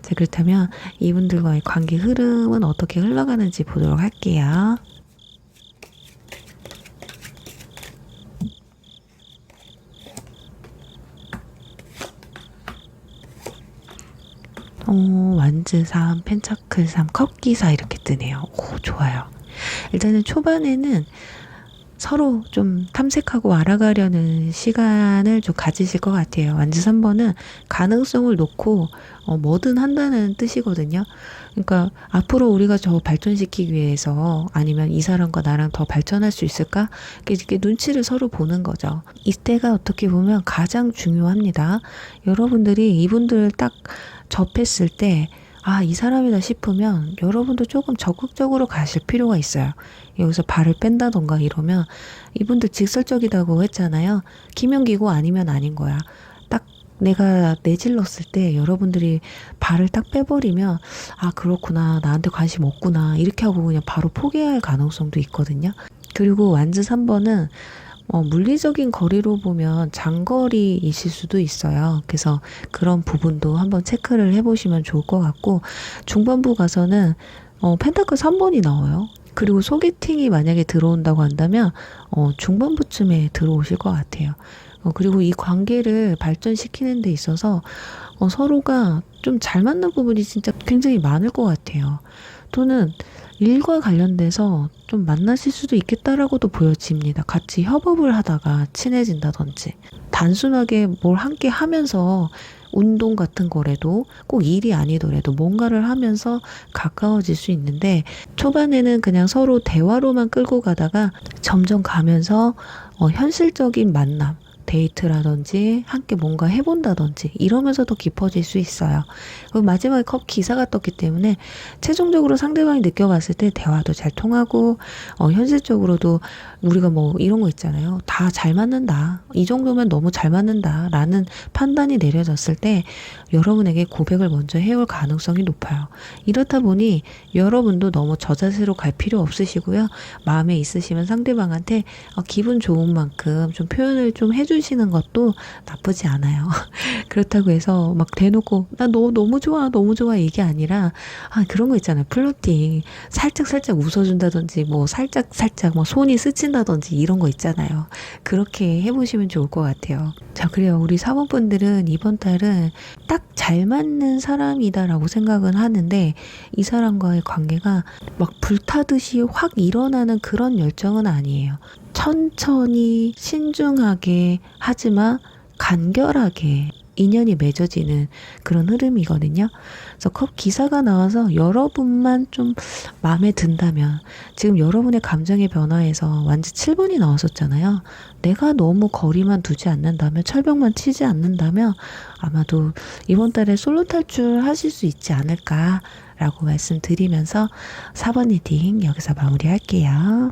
자, 그렇다면 이분들과의 관계 흐름은 어떻게 흘러가는지 보도록 할게요. 완즈 3, 펜타클 3, 컵기 4 이렇게 뜨네요. 오, 좋아요. 일단은 초반에는 서로 좀 탐색하고 알아가려는 시간을 좀 가지실 것 같아요. 완즈 3번은 가능성을 놓고 뭐든 한다는 뜻이거든요. 그러니까 앞으로 우리가 저 발전시키기 위해서 아니면 이 사람과 나랑 더 발전할 수 있을까? 이렇게 눈치를 서로 보는 거죠. 이때가 어떻게 보면 가장 중요합니다. 여러분들이 이분들 딱 접했을 때 이 사람이다 싶으면 여러분도 조금 적극적으로 가실 필요가 있어요. 여기서 발을 뺀다던가 이러면 이분들 직설적이라고 했잖아요. 기면기고 아니면 아닌 거야. 딱 내가 내질렀을 때 여러분들이 발을 딱 빼버리면 그렇구나, 나한테 관심 없구나 이렇게 하고 그냥 바로 포기할 가능성도 있거든요. 그리고 완즈 3번은 물리적인 거리로 보면 장거리이실 수도 있어요. 그래서 그런 부분도 한번 체크를 해보시면 좋을 것 같고, 중반부 가서는 펜타클 3번이 나와요. 그리고 소개팅이 만약에 들어온다고 한다면 중반부쯤에 들어오실 것 같아요. 그리고 이 관계를 발전시키는 데 있어서 서로가 좀 잘 맞는 부분이 진짜 굉장히 많을 것 같아요. 또는 일과 관련돼서 좀 만나실 수도 있겠다라고도 보여집니다. 같이 협업을 하다가 친해진다든지, 단순하게 뭘 함께 하면서 운동 같은 거라도 꼭 일이 아니더라도 뭔가를 하면서 가까워질 수 있는데, 초반에는 그냥 서로 대화로만 끌고 가다가 점점 가면서 현실적인 만남, 데이트라든지 함께 뭔가 해본다든지 이러면서 더 깊어질 수 있어요. 그리고 마지막에 컵 기사가 떴기 때문에 최종적으로 상대방이 느껴봤을 때 대화도 잘 통하고 현실적으로도 우리가 뭐 이런 거 있잖아요. 다 잘 맞는다. 이 정도면 너무 잘 맞는다 라는 판단이 내려졌을 때 여러분에게 고백을 먼저 해올 가능성이 높아요. 이렇다 보니 여러분도 너무 저자세로 갈 필요 없으시고요. 마음에 있으시면 상대방한테 기분 좋은 만큼 좀 표현을 좀 해주시는 것도 나쁘지 않아요. 그렇다고 해서 막 대놓고 나 너 너무 좋아 너무 좋아 이게 아니라 그런 거 있잖아요. 플러팅 살짝 웃어준다든지 뭐 살짝 뭐 손이 스친다든지 이런 거 있잖아요. 그렇게 해보시면 좋을 것 같아요. 자, 그래요. 우리 사모분들은 이번 달은 딱 잘 맞는 사람이다라고 생각은 하는데 이 사람과의 관계가 막 불타듯이 확 일어나는 그런 열정은 아니에요. 천천히 신중하게 하지만 간결하게 인연이 맺어지는 그런 흐름이거든요. 그래서 컵 기사가 나와서 여러분만 좀 마음에 든다면, 지금 여러분의 감정의 변화에서 완전 7번이 나왔었잖아요. 내가 너무 거리만 두지 않는다면, 철벽만 치지 않는다면 아마도 이번 달에 솔로 탈출 하실 수 있지 않을까라고 말씀드리면서 4번 리딩 여기서 마무리할게요.